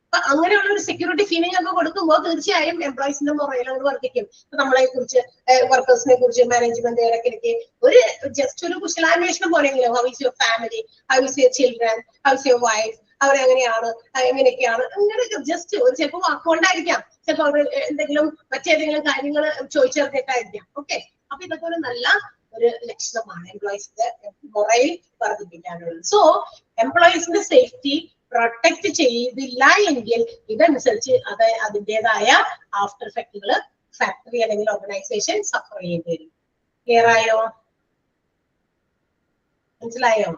അപ്പൊ അങ്ങനെയുള്ള ഒരു സെക്യൂരിറ്റി ഫീലിംഗ് ഒക്കെ കൊടുക്കുമ്പോൾ തീർച്ചയായും എംപ്ലോയീസിന്റെ മൊറൈൽ അങ്ങ് വർദ്ധിക്കും. നമ്മളെ കുറിച്ച് വർക്കേഴ്സിനെ കുറിച്ച് മാനേജ്മെന്റ് ഇടയ്ക്കിടയ്ക്ക് ഒരു ജസ്റ്റ് ഒരു കുശലാന്വേഷണം പോലെയെങ്കിലും how is your family, how is your children, how is your wife, അവരെങ്ങനെയാണ് എങ്ങനെയൊക്കെയാണ് അങ്ങനെ ജസ്റ്റ് ഒരു ചിലപ്പോൾ വാക്കുകൊണ്ടായിരിക്കാം, ചിലപ്പോൾ അവർ എന്തെങ്കിലും മറ്റേതെങ്കിലും കാര്യങ്ങൾ ചോദിച്ചറിഞ്ഞിട്ടായിരിക്കാം. ഓക്കെ, അപ്പൊ ഇതൊക്കെ ഒരു നല്ല ഒരു ലക്ഷണമാണ് എംപ്ലോയീസിന്റെ മൊറൈൽ വർദ്ധിപ്പിക്കാനുള്ളത്. സോ എംപ്ലോയീസിന്റെ സേഫ്റ്റി പ്രൊട്ടക്ട് ചെയ്തില്ല എങ്കിൽ ഇതനുസരിച്ച് അതിൻ്റെതായ ആഫ്റ്റർ എഫക്റ്റുകൾ ഫാക്ടറി അല്ലെങ്കിൽ ഓർഗനൈസേഷൻ സഫർ ചെയ്യേണ്ടി വരും. ക്ലിയർ ആയോ? മനസ്സിലായോ?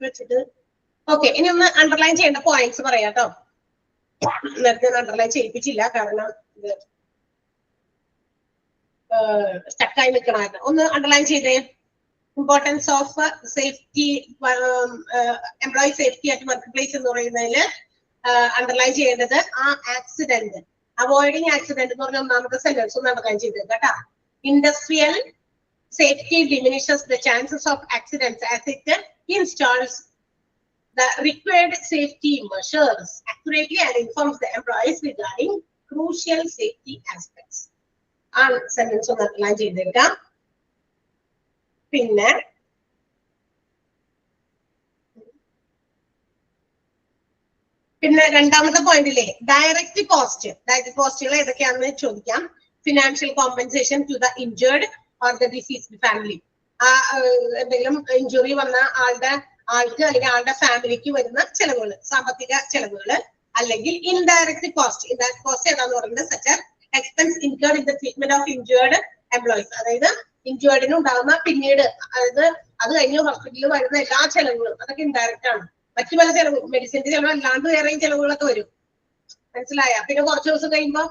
വെച്ചിട്ട് ഓക്കെ, ഇനി ഒന്ന് അണ്ടർലൈൻ ചെയ്യേണ്ട പോയിന്റ്സ് പറയാം കേട്ടോ. നേരത്തെ അണ്ടർലൈൻ ചെയ്യിപ്പിച്ചില്ല കാരണം ഇത് സ്റ്റക്കായി നിൽക്കണമായിരുന്നു. ഒന്ന് അണ്ടർലൈൻ ചെയ്തേ. Importance of safety, employee safety at work place എന്ന് പറയുന്നതിൽ അണ്ടർലൈൻ ചെയ്യേണ്ടത് ആ ആക്സിഡന്റ്, അവോയ്ഡിങ് ആക്സിഡന്റ് എന്ന് പറഞ്ഞ ഒന്നാമത്തെ സെന്റൻസ് ഒന്ന് അണ്ടർലൈൻ ചെയ്തത് കേട്ടോ. Industrial safety diminishes the chances of accidents as it installs the required safety measures accurately and informs the employees regarding crucial safety aspects. ആ സെന്റൻസ് ഒന്ന് അണ്ടർലൈൻ ചെയ്തേക്കാം. പിന്നെ രണ്ടാമത്തെ പോയിന്റിലെ ഡയറക്റ്റ് കോസ്റ്റുകൾ ഏതൊക്കെയാണെന്ന് ചോദിക്കാം. Financial compensation to the injured or the deceased family. എന്തെങ്കിലും ഇഞ്ചുറി വന്ന ആൾക്ക് അല്ലെങ്കിൽ ആളുടെ ഫാമിലിക്ക് വരുന്ന ചെലവുകൾ, സാമ്പത്തിക ചെലവുകൾ, അല്ലെങ്കിൽ ഇൻഡയറക്റ്റ് കോസ്റ്റ്. ഇൻഡയറക്റ്റ് കോസ്റ്റ് ഏതാന്ന് പറയുന്നത് such as expense incurred in the treatment of injured employees. അതായത് ഇഞ്ചേർഡിന് ഉണ്ടാകുന്ന പിന്നീട് അതായത് അത് കഴിഞ്ഞ് ഹോസ്പിറ്റലിൽ വരുന്ന എല്ലാ ചെലവുകളും അതൊക്കെ ഇൻഡയറക്റ്റ് ആണ്. മറ്റു പല ചെലവ്, മെഡിസിന്റെ ചെലവ് അല്ലാണ്ട് വേറെയും ചെലവുകളൊക്കെ വരും. മനസ്സിലായ? പിന്നെ കുറച്ച് ദിവസം കഴിയുമ്പോ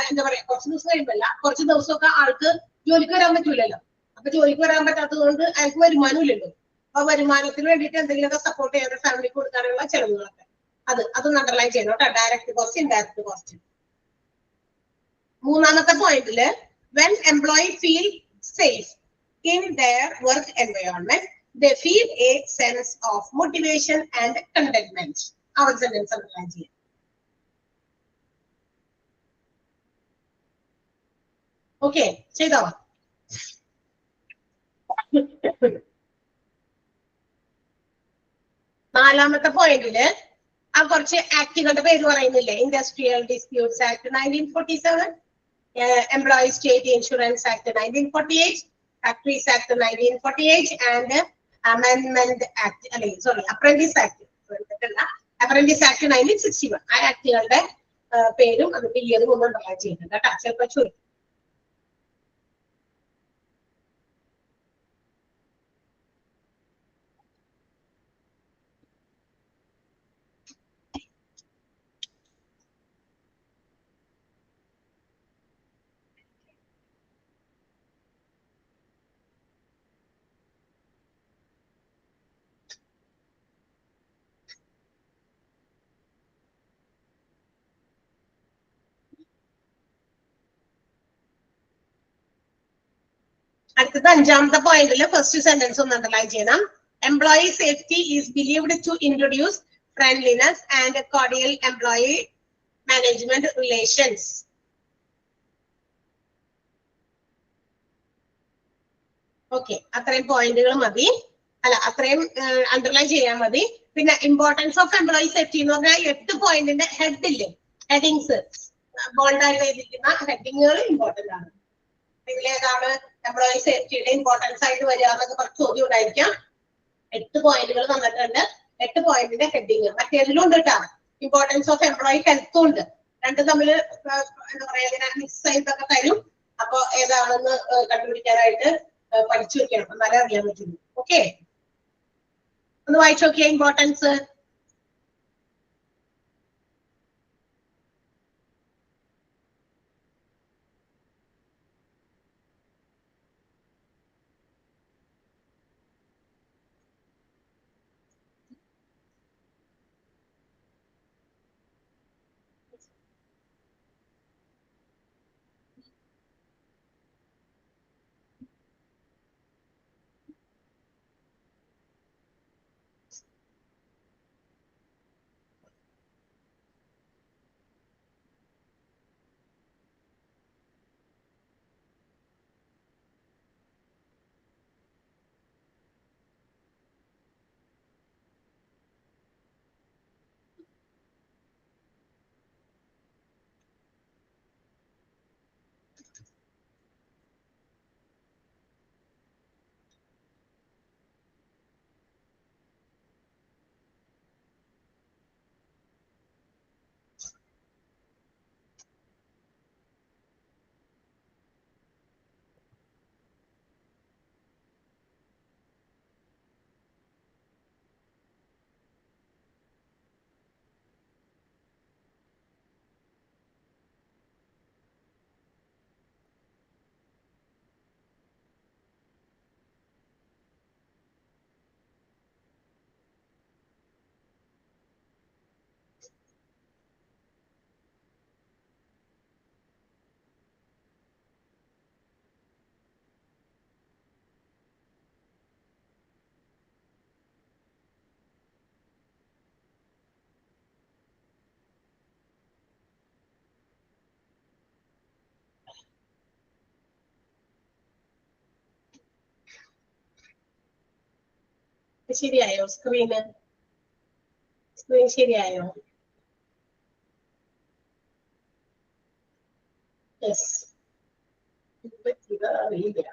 എന്താ പറയാ, കുറച്ച് ദിവസം കഴിയുമ്പല്ല, കുറച്ച് ദിവസമൊക്കെ ആൾക്ക് ജോലിക്ക് വരാൻ പറ്റൂലല്ലോ. അപ്പൊ ജോലിക്ക് വരാൻ പറ്റാത്തത് കൊണ്ട് അയാൾക്ക് വരുമാനമില്ലല്ലോ. അപ്പൊ വരുമാനത്തിന് വേണ്ടിയിട്ട് എന്തെങ്കിലുമൊക്കെ സപ്പോർട്ട് ചെയ്യാൻ ഫാമിലിക്ക് കൊടുക്കാനുള്ള ചെലവുകളൊക്കെ അതൊന്ന് അണ്ടർലൈൻ ചെയ്യണം കേട്ടോ. Direct cost, indirect cost. മൂന്നാമത്തെ പോയിന്റില് when employee feel safe in their work environment, they feel a sense of motivation and contentment. Our sentence underline ചെയ്യാം. ഓക്കെ, ചെയ്തോ? നാലാമത്തെ പോയിന്റില് ആ കുറച്ച് ആക്ടുകളുടെ പേര് പറയുന്നില്ലേ. Industrial disputes act 1947, employee state insurance act 1948, factories act 1948 and അമെൻമെന്റ് ആക്ട്, അല്ലെങ്കിൽ സോറി അപ്രന്റീസ് ആക്ട് 1961. ആ ആക്ടുകളുടെ പേരും അതിന്റെ ഇയറും ഒന്നും അണ്ടർലൈൻ ചെയ്യുന്നുണ്ട് കേട്ടോ. ചിലപ്പോൾ ചുരുക്കും. അടുത്തത് അഞ്ചാമത്തെ പോയിന്റിൽ ഫസ്റ്റ് സെന്റൻസ് ഒന്ന് അണ്ടർലൈൻ ചെയ്യണം. Employee safety is believed to introduce friendliness and cordial employee management relations. Okay, അത്രയും പോയിന്റുകൾ മതി, അല്ല അത്രയും അണ്ടർലൈൻ ചെയ്യാൻ മതി. പിന്നെ ഇമ്പോർട്ടൻസ് ഓഫ് എംപ്ലോയി സേഫ്റ്റി എന്ന് പറഞ്ഞാൽ 8 പോയിന്റിന്റെ ഹെഡ് ഇല്ലേ, ഹെഡിങ്സ്, ബോൾഡായിട്ട് എഴുതിയിരിക്കുന്ന ഹെഡിങ്ങുകൾ ഇമ്പോർട്ടന്റ് ആണ്. ഇതിലേതാണ് എംപ്ലോയി സേഫ്റ്റിയുടെ ഇമ്പോർട്ടൻസ് ആയിട്ട് വരിക എന്നൊക്കെ കുറച്ച് ചോദ്യം ഉണ്ടായിരിക്കാം. 8 പോയിന്റുകൾ തന്നിട്ടുണ്ട്, 8 പോയിന്റിന്റെ ഹെഡിങ്. മറ്റേതിലും ഉണ്ട് കേട്ടോ, ഇമ്പോർട്ടൻസ് ഓഫ് എംപ്ലോയി ഹെൽത്തും ഉണ്ട്. രണ്ടും തമ്മിൽ എന്താ പറയാ ഇങ്ങനെ മിക്സ് ചെയ്തൊക്കെ തരും. അപ്പൊ ഏതാണെന്ന് കണ്ടുപിടിക്കാനായിട്ട് പഠിച്ചു വെക്കണം, എന്നാലേ അറിയാൻ പറ്റുള്ളൂ. ഓക്കെ, ഒന്ന് വായിച്ചു നോക്കിയ ഇമ്പോർട്ടൻസ്. ശരിയായോ? സ്ക്രീൻ ശരിയായോ? യെസ്, അറിയില്ല.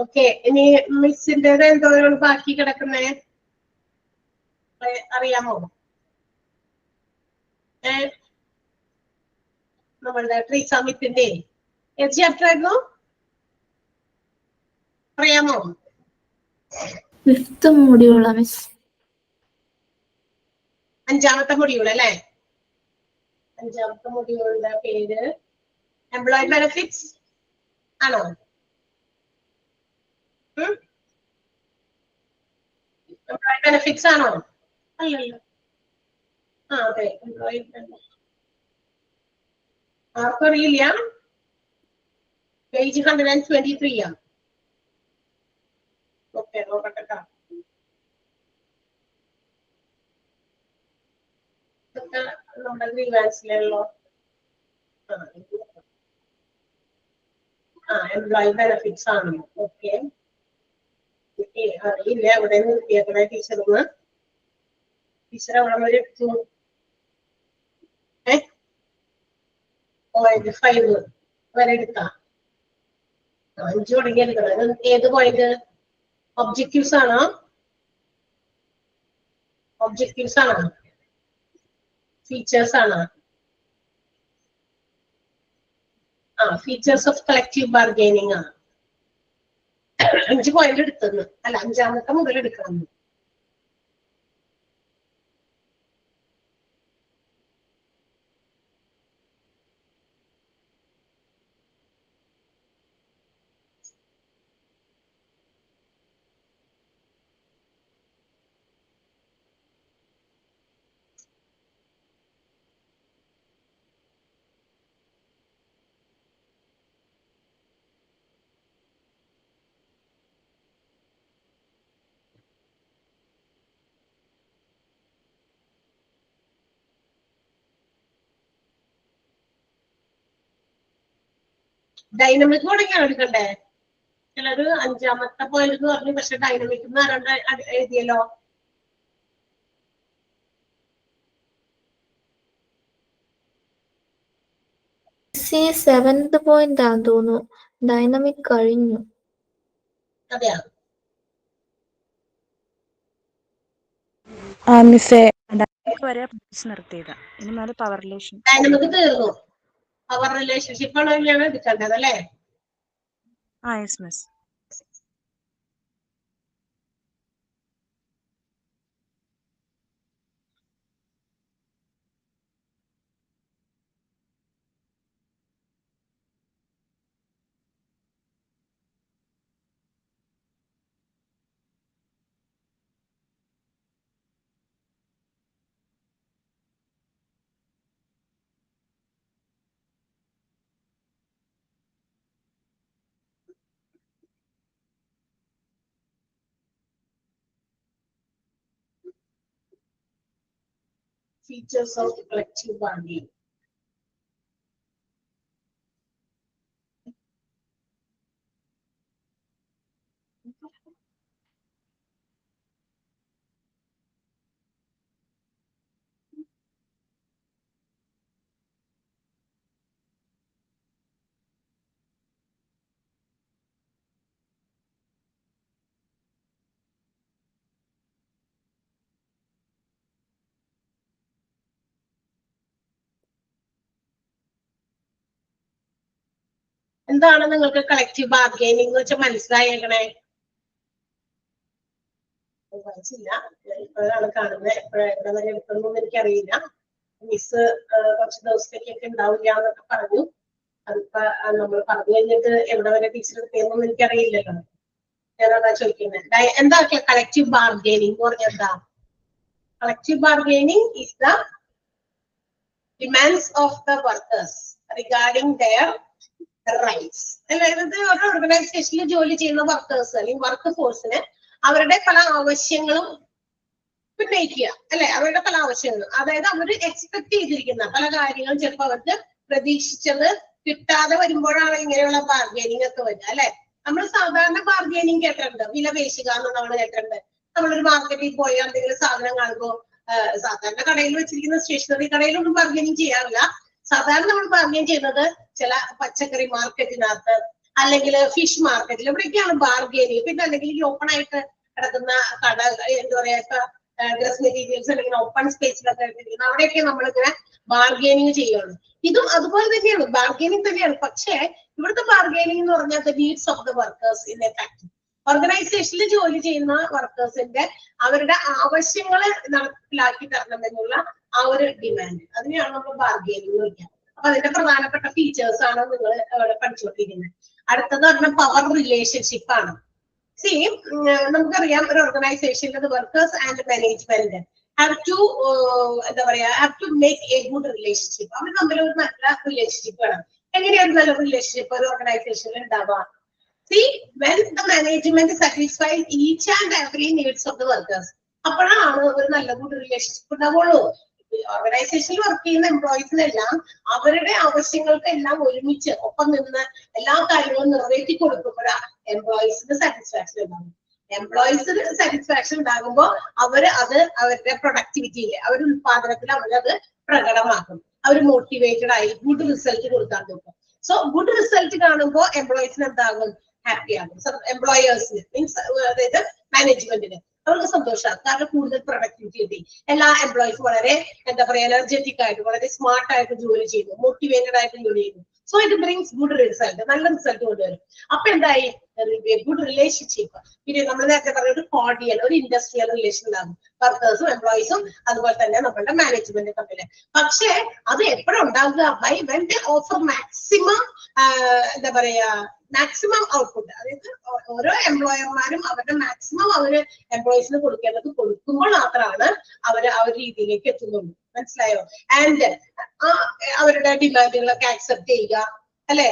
ഓക്കെ, ഇനി മിസ്സിന്റെ എന്തോ ബാക്കി കിടക്കുന്നേ അറിയാമോ? നമ്മളുടെ ട്രീസ മിത്തിന്റെ ഏത് ചാപ്റ്റർ ആയിരുന്നു അറിയാമോ? 5th മൊഡ്യൂളാ miss. 5ാമത്തെ മൊഡ്യൂൾ അല്ലേ? 5ാമത്തെ മൊഡ്യൂളിന്റെ പേര് എംപ്ലോയി ബെനിഫിറ്റ്സ് ആണോ? എംപ്ലോയി ബെനിഫിറ്റ്സ് ആണോ? അല്ലല്ലോ. അതെ, എംപ്ലോയി ആർക്കും അറിയില്ല. പേജ് 123 ആണ്. ഓക്കെ, നോക്കട്ടെ. നമ്മുടെ ഗ്രീവാൻസിലുള്ളോ? എംപ്ലോയി ബെനിഫിറ്റ്സ് ആണ്. ഓക്കെ, അറിയില്ല എവിടെ നിർത്തിയേക്കണേ ടീച്ചറിന്. ടീച്ചർ അവിടെ വരെ എടുത്തു. 5 വരെ എടുക്കാം. 5 തുടങ്ങി എടുക്കണം. ഏത് പോയിന്റ്? ഒബ്ജക്റ്റീവ്സ് ആണോ? ഒബ്ജക്റ്റീവ്സ് ആണോ? ഫീച്ചേഴ്സ് ആണോ? ഫീച്ചേഴ്സ് ഓഫ് കളക്റ്റീവ് ബാർഗൈനിങ് ആണ്. 5 പോയിന്റ് എടുത്തെന്ന്. അല്ല, 5ാമത്തെ മുതൽ എടുക്കണം. ഡൈനമിക് തുടങ്ങിയാണ് എടുക്കണ്ടേ? ചിലത് 5ാമത്തെ പോയിന്റ് എന്ന് പറഞ്ഞു, പക്ഷെ ഡൈനമിക് എന്ന് ആരാണ്ട് എഴുതിയല്ലോ. സെവൻത് പോയിന്റ് ആണെന്ന് തോന്നുന്നു. ഡൈനമിക് കഴിഞ്ഞു. അതെയാ? വരെ നിർത്തിയതാ. ഇനി മേലെ പവർ റിലേഷൻ. ഡൈനമിക് തീർന്നു. പവർ റിലേഷൻഷിപ്പ് ആണ് തന്നെയാണ് എടുക്കേണ്ടത് അല്ലേ? Yes miss. Features of collective bargaining. എന്താണ് നിങ്ങൾക്ക് കളക്റ്റീവ് ബാർഗൈനിങ് എന്ന് വെച്ചാൽ മനസ്സിലായേക്കണേ? വായിച്ചില്ല, ഇപ്പോഴാണ് കാണുന്നത്. എവിടെ വരെ എടുക്കണമെന്ന് എനിക്കറിയില്ല. മിസ് കുറച്ച് ദിവസത്തേക്കൊക്കെ ഉണ്ടാവില്ല എന്നൊക്കെ പറഞ്ഞു. അതിപ്പോ നമ്മൾ പറഞ്ഞു കഴിഞ്ഞിട്ട് എവിടെ വരെ ടീച്ചർ എടുക്കുന്നതെന്ന് എനിക്കറിയില്ലല്ലോ. ഞാനതാ ചോദിക്കുന്നത്. എന്താ കളക്റ്റീവ് ബാർഗൈനിങ് എന്ന് പറഞ്ഞാൽ എന്താ? Collective bargaining is the demands of the workers regarding there rights. അതായത് ഒരു ഓർഗനൈസേഷനിൽ ജോലി ചെയ്യുന്ന വർക്കേഴ്സ് അല്ലെങ്കിൽ വർക്ക് ഫോഴ്സിന് അവരുടെ പല ആവശ്യങ്ങളും ഉന്നയിക്കുക അല്ലെ? അവരുടെ പല ആവശ്യങ്ങളും, അതായത് അവര് എക്സ്പെക്ട് ചെയ്തിരിക്കുന്ന പല കാര്യങ്ങളും ചിലപ്പോൾ അവർക്ക് പ്രതീക്ഷിച്ചത് കിട്ടാതെ വരുമ്പോഴാണ് ഇങ്ങനെയുള്ള ബാർഗൈനിങ് ഒക്കെ വരിക അല്ലെ? നമ്മൾ സാധാരണ ബാർഗൈനിങ് കേട്ടിട്ടുണ്ട്, വില പേശുക എന്ന് നമ്മൾ കേട്ടിട്ടുണ്ട്. നമ്മളൊരു മാർക്കറ്റിൽ പോയി എന്തെങ്കിലും സാധനം കാണുമ്പോൾ സാധാരണ കടയിൽ വെച്ചിരിക്കുന്ന സ്റ്റേഷനറി കടയിലൊന്നും ബാർഗൈനിങ് ചെയ്യാറില്ല. സാധാരണ നമ്മൾ ബാർഗൈൻ ചെയ്യുന്നത് ചില പച്ചക്കറി മാർക്കറ്റിനകത്ത് അല്ലെങ്കിൽ ഫിഷ് മാർക്കറ്റിൽ, ഇവിടെയൊക്കെയാണ് ബാർഗൈനിങ്. പിന്നെ അല്ലെങ്കിൽ ഈ ഓപ്പൺ ആയിട്ട് കിടക്കുന്ന കട, എന്താ പറയാ, ഡ്രസ് മെറ്റീരിയൽസ് അല്ലെങ്കിൽ ഓപ്പൺ സ്പേസിലൊക്കെ എടുത്തിരിക്കുന്നത്, അവിടെയൊക്കെ നമ്മളിങ്ങനെ ബാർഗൈനിങ് ചെയ്യുള്ളൂ. ഇതും അതുപോലെ തന്നെയാണ്, ബാർഗൈനിങ് തന്നെയാണ്. പക്ഷേ ഇവിടുത്തെ ബാർഗൈനിങ് എന്ന് പറഞ്ഞാൽ the needs of the workers in A factory. ഓർഗനൈസേഷനിൽ ജോലി ചെയ്യുന്ന വർക്കേഴ്സിന്റെ അവരുടെ ആവശ്യങ്ങൾ നടപ്പിലാക്കി തരണമെന്നുള്ള ആ ഒരു ഡിമാൻഡ്, അതിനെയാണ് നമ്മൾ ബാർഗൈനിങ് എന്ന് വിളിക്കുക. അപ്പൊ അതിന്റെ പ്രധാനപ്പെട്ട ഫീച്ചേഴ്സ് ആണ് നിങ്ങൾ ഇവിടെ പഠിച്ചുകൊണ്ടിരിക്കുന്നത്. അടുത്തത് പറഞ്ഞാൽ പവർ റിലേഷൻഷിപ്പ് ആണ്. നമുക്കറിയാം, ഒരു ഓർഗനൈസേഷനിൽ workers and management have to എന്താ പറയാ, have to make a good relationship. അവർ തമ്മിൽ ഒരു നല്ല റിലേഷൻഷിപ്പ് വേണം. എങ്ങനെയാണ് നല്ല റിലേഷൻഷിപ്പ് ഒരു ഓർഗനൈസേഷനിൽ ഉണ്ടാവുക? when the management satisfies each and every needs of the workers, അപ്പോഴാണ് ഒരു നല്ല ഗുഡ് റിലേഷൻഷിപ്പ് ഉണ്ടാവുള്ളൂ. ഓർഗനൈസേഷനിൽ വർക്ക് ചെയ്യുന്ന എംപ്ലോയീസിനെല്ലാം അവരുടെ ആവശ്യങ്ങൾക്കെല്ലാം ഒരുമിച്ച് ഒപ്പം നിന്ന് എല്ലാ കാര്യങ്ങളും നിറവേറ്റി കൊടുക്കുമ്പോഴാണ് എംപ്ലോയീസിന് സാറ്റിസ്ഫാക്ഷൻ ഉണ്ടാകും. എംപ്ലോയീസിന് സാറ്റിസ്ഫാക്ഷൻ ഉണ്ടാകുമ്പോൾ അവര് അത് അവരുടെ പ്രൊഡക്ടിവിറ്റിയിൽ, അവരുടെ ഉത്പാദനത്തിൽ അവരത് പ്രകടമാക്കും. അവർ മോട്ടിവേറ്റഡ് ആയി ഗുഡ് റിസൾട്ട് കൊടുക്കാൻ നോക്കും. സോ ഗുഡ് റിസൾട്ട് കാണുമ്പോൾ എംപ്ലോയീസിന് എന്താകും? ഹാപ്പി ആകും. എംപ്ലോയേഴ്സിന് മീൻസ് അതായത് മാനേജ്മെന്റിന് അവർക്ക് സന്തോഷമാണ്. കാരണം കൂടുതൽ പ്രൊഡക്ടിവിറ്റി കിട്ടി. എല്ലാ എംപ്ലോയീസും വളരെ എന്താ പറയാ, എനർജറ്റിക് ആയിട്ട് വളരെ സ്മാർട്ട് ആയിട്ട് ജോലി ചെയ്യുന്നു, മോട്ടിവേറ്റഡ് ആയിട്ട് ജോലി ചെയ്യുന്നു. So it brings good result, നല്ല റിസൾട്ട് കൊണ്ടുവരും. അപ്പൊ എന്തായി? Good relationship. പിന്നെ നമ്മൾ നേരത്തെ പറഞ്ഞ ഒരു കോർഡിയൽ, ഒരു ഇൻഡസ്ട്രിയൽ റിലേഷൻ ഉണ്ടാകും വർക്കേഴ്സും എംപ്ലോയീസും അതുപോലെ തന്നെ നമ്മളുടെ മാനേജ്മെന്റ് തമ്മില്. പക്ഷെ അത് എപ്പോഴും ഉണ്ടാകുക by when they offer maximum എന്താ പറയാ, മാക്സിമം ഔട്ട്പുട്ട്. അതായത് ഓരോ എംപ്ലോയർമാരും അവരുടെ മാക്സിമം അവര് എംപ്ലോയീസിന് കൊടുക്കേണ്ടത് കൊടുക്കുമ്പോൾ മാത്രമാണ് അവര് ആ ഒരു രീതിയിലേക്ക് എത്തുന്നുള്ളൂ. മനസ്സിലായോ? ആൻഡ് അവരുടെ ഡിമാൻഡുകളൊക്കെ ആക്സെപ്റ്റ് ചെയ്യുക അല്ലെ?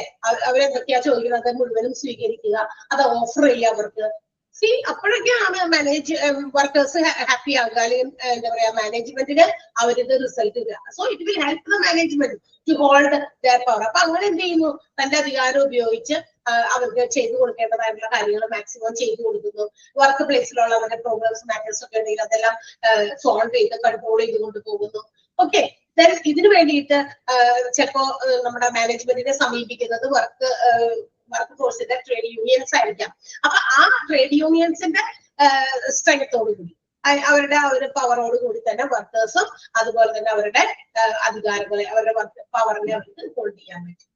അവരെന്തൊക്കെയാ ചോദിക്കുന്നത് മുഴുവനും സ്വീകരിക്കുക, അത് ഓഫർ ചെയ്യുക അവർക്ക്. അപ്പോഴൊക്കെയാണ് വർക്കേഴ്സ് ഹാപ്പി ആകുക, അല്ലെങ്കിൽ എന്താ പറയാ മാനേജ്മെന്റിന് അവരുടെ റിസൾട്ട് കിട്ടുക. So it will help the management to hold their power. അപ്പൊ അങ്ങനെ എന്ത് ചെയ്യുന്നു, തന്റെ അധികാരം ഉപയോഗിച്ച് അവർക്ക് ചെയ്തു കൊടുക്കേണ്ടതായിട്ടുള്ള കാര്യങ്ങൾ മാക്സിമം ചെയ്തു കൊടുക്കുന്നു. വർക്ക് പ്ലേസിലുള്ള അവരുടെ പ്രോബ്ലംസ് മാറ്റേഴ്സ് ഒക്കെ ഉണ്ടെങ്കിൽ അതെല്ലാം സോൾവ് ചെയ്ത് കൺട്രോൾ ചെയ്തുകൊണ്ട് പോകുന്നു. ഓക്കെ, ഇതിനു വേണ്ടിയിട്ട് ചിലപ്പോ നമ്മുടെ മാനേജ്മെന്റിനെ സമീപിക്കുന്നത് വർക്ക് ഫോഴ്സിന്റെ ട്രേഡ് യൂണിയൻസ് ആയിരിക്കാം. അപ്പൊ ആ ട്രേഡ് യൂണിയൻസിന്റെ സ്ട്രെങ്തോടുകൂടി അവരുടെ ആ ഒരു പവറോട് കൂടി തന്നെ വർക്കേഴ്സും അതുപോലെ തന്നെ അവരുടെ അധികാരങ്ങളെ, അവരുടെ പവറിനെ അവർക്ക് ഹോൾഡ് ചെയ്യാൻ പറ്റും.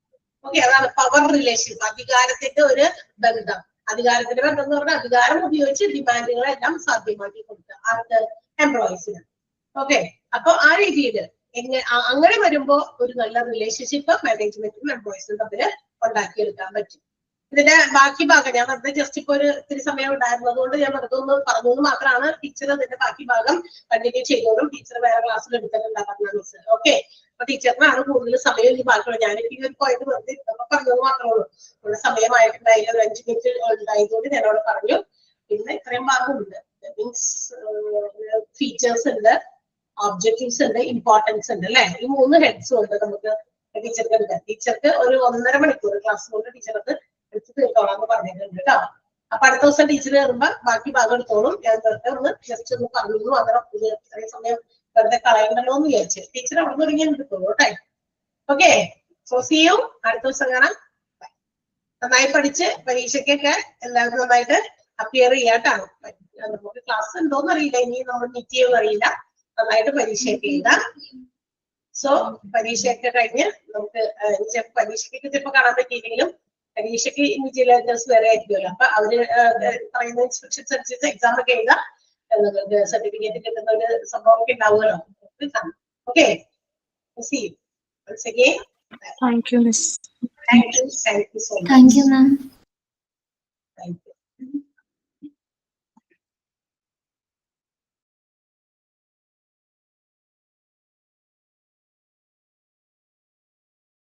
ഓക്കെ, അതാണ് പവർ റിലേഷൻഷിപ്പ്, അധികാരത്തിന്റെ ഒരു ബന്ധം. അധികാരത്തിന്റെ ബന്ധം എന്ന് പറഞ്ഞാൽ അധികാരം ഉപയോഗിച്ച് ഡിമാൻഡുകളെല്ലാം സാധ്യമാക്കി കൊടുക്കുക ആർക്ക്, എംപ്ലോയീസിന്. ഓക്കെ, അപ്പൊ ആ രീതിയിൽ അങ്ങനെ വരുമ്പോ ഒരു നല്ല റിലേഷൻഷിപ്പ് മാനേജ്മെന്റും എംപ്ലോയീസും തമ്മിൽ ഉണ്ടാക്കിയെടുക്കാൻ പറ്റും. ഇതിന്റെ ബാക്കി ഭാഗം ഞാൻ വെറുതെ ജസ്റ്റ് ഇപ്പൊ ഒരു ഇത്തിരി സമയം ഉണ്ടായിരുന്നത് കൊണ്ട് ഞാൻ വെറുതെ ഒന്ന് പറഞ്ഞത് മാത്രമാണ്. ടീച്ചർ ഇതിന്റെ ബാക്കി ഭാഗം കണ്ടിന്യൂ ചെയ്തോളും. ടീച്ചർ വേറെ ക്ലാസ്സിൽ എടുത്തിട്ടുണ്ടാകുന്ന മിസ്. ഓക്കെ, അപ്പൊ ടീച്ചറിനാണ് കൂടുതൽ സമയം ഈ ബാക്കിയുള്ള. ഞാനിപ്പോ ഒരു പോയിന്റ് വെറുതെ പറഞ്ഞത് മാത്രമേ ഉള്ളൂ. നമ്മുടെ സമയമായിട്ടുണ്ടായില്ല, ഒരു 5 മിനിറ്റ് ഉണ്ടായതുകൊണ്ട് ഞാനവിടെ പറഞ്ഞു. പിന്നെ ഇത്രയും ഭാഗമുണ്ട്. മീൻസ് ഫീച്ചേഴ്സ് ഉണ്ട്, ഒബ്ജക്റ്റീവ്സ് ഉണ്ട്, ഇമ്പോർട്ടൻസ് ഉണ്ട് അല്ലെ. ഈ 3 ഹെഡ്സും ഉണ്ട് നമുക്ക് ടീച്ചർക്ക് എടുക്കാൻ. ടീച്ചർക്ക് ഒരു 1.5 മണിക്കൂർ ക്ലാസ് കൊണ്ട് ടീച്ചർക്ക് എടുത്ത് തീർത്തോളാം എന്ന് പറഞ്ഞിട്ടുണ്ട് കേട്ടോ. അപ്പൊ അടുത്ത ദിവസം ടീച്ചർ കയറുമ്പോ ബാക്കി ഭാഗം എടുത്തോളും. ഞാൻ വെറുതെ ഒന്ന് ജസ്റ്റ് ഒന്ന് പറഞ്ഞു മാത്രം. ഇത്രയും സമയം വെറുതെ കളയണ്ടല്ലോ എന്ന് വിചാരിച്ചു. ടീച്ചർ അവിടെ നിന്ന് ഇറങ്ങി എടുത്തോളൂ കേട്ടോ. Okay, so see you. അടുത്ത ദിവസം കാണാം. നന്നായി പഠിച്ച് പരീക്ഷയ്ക്കൊക്കെ എല്ലാവരും നന്നായിട്ട് അപ്പിയർ ചെയ്യാട്ടാണ്. നമുക്ക് ക്ലാസ് ഉണ്ടോന്ന് അറിയില്ല, ഇനി നമ്മൾ മീറ്റ് ചെയ്യുമെന്ന് അറിയില്ല. നന്നായിട്ട് പരീക്ഷയൊക്കെ എഴുതാം. സോ പരീക്ഷയൊക്കെ കഴിഞ്ഞ് നമുക്ക് പരീക്ഷയ്ക്ക് ചിലപ്പോൾ കാണാൻ പറ്റിയില്ലെങ്കിലും പരീക്ഷയ്ക്ക് ഇൻവിജിലേറ്റേഴ്സ് വേറെ ആയിരിക്കുമല്ലോ. അപ്പൊ അവര് പറയുന്ന ഇൻസ്ട്രക്ഷൻസ് അനുസരിച്ച് എക്സാം ഒക്കെ എഴുതാം. സർട്ടിഫിക്കറ്റ് കിട്ടുന്ന ഒരു സംഭവം ഒക്കെ ഉണ്ടാവുമല്ലോ. Okay, thank you miss. Thank you so much. Thank you ma'am.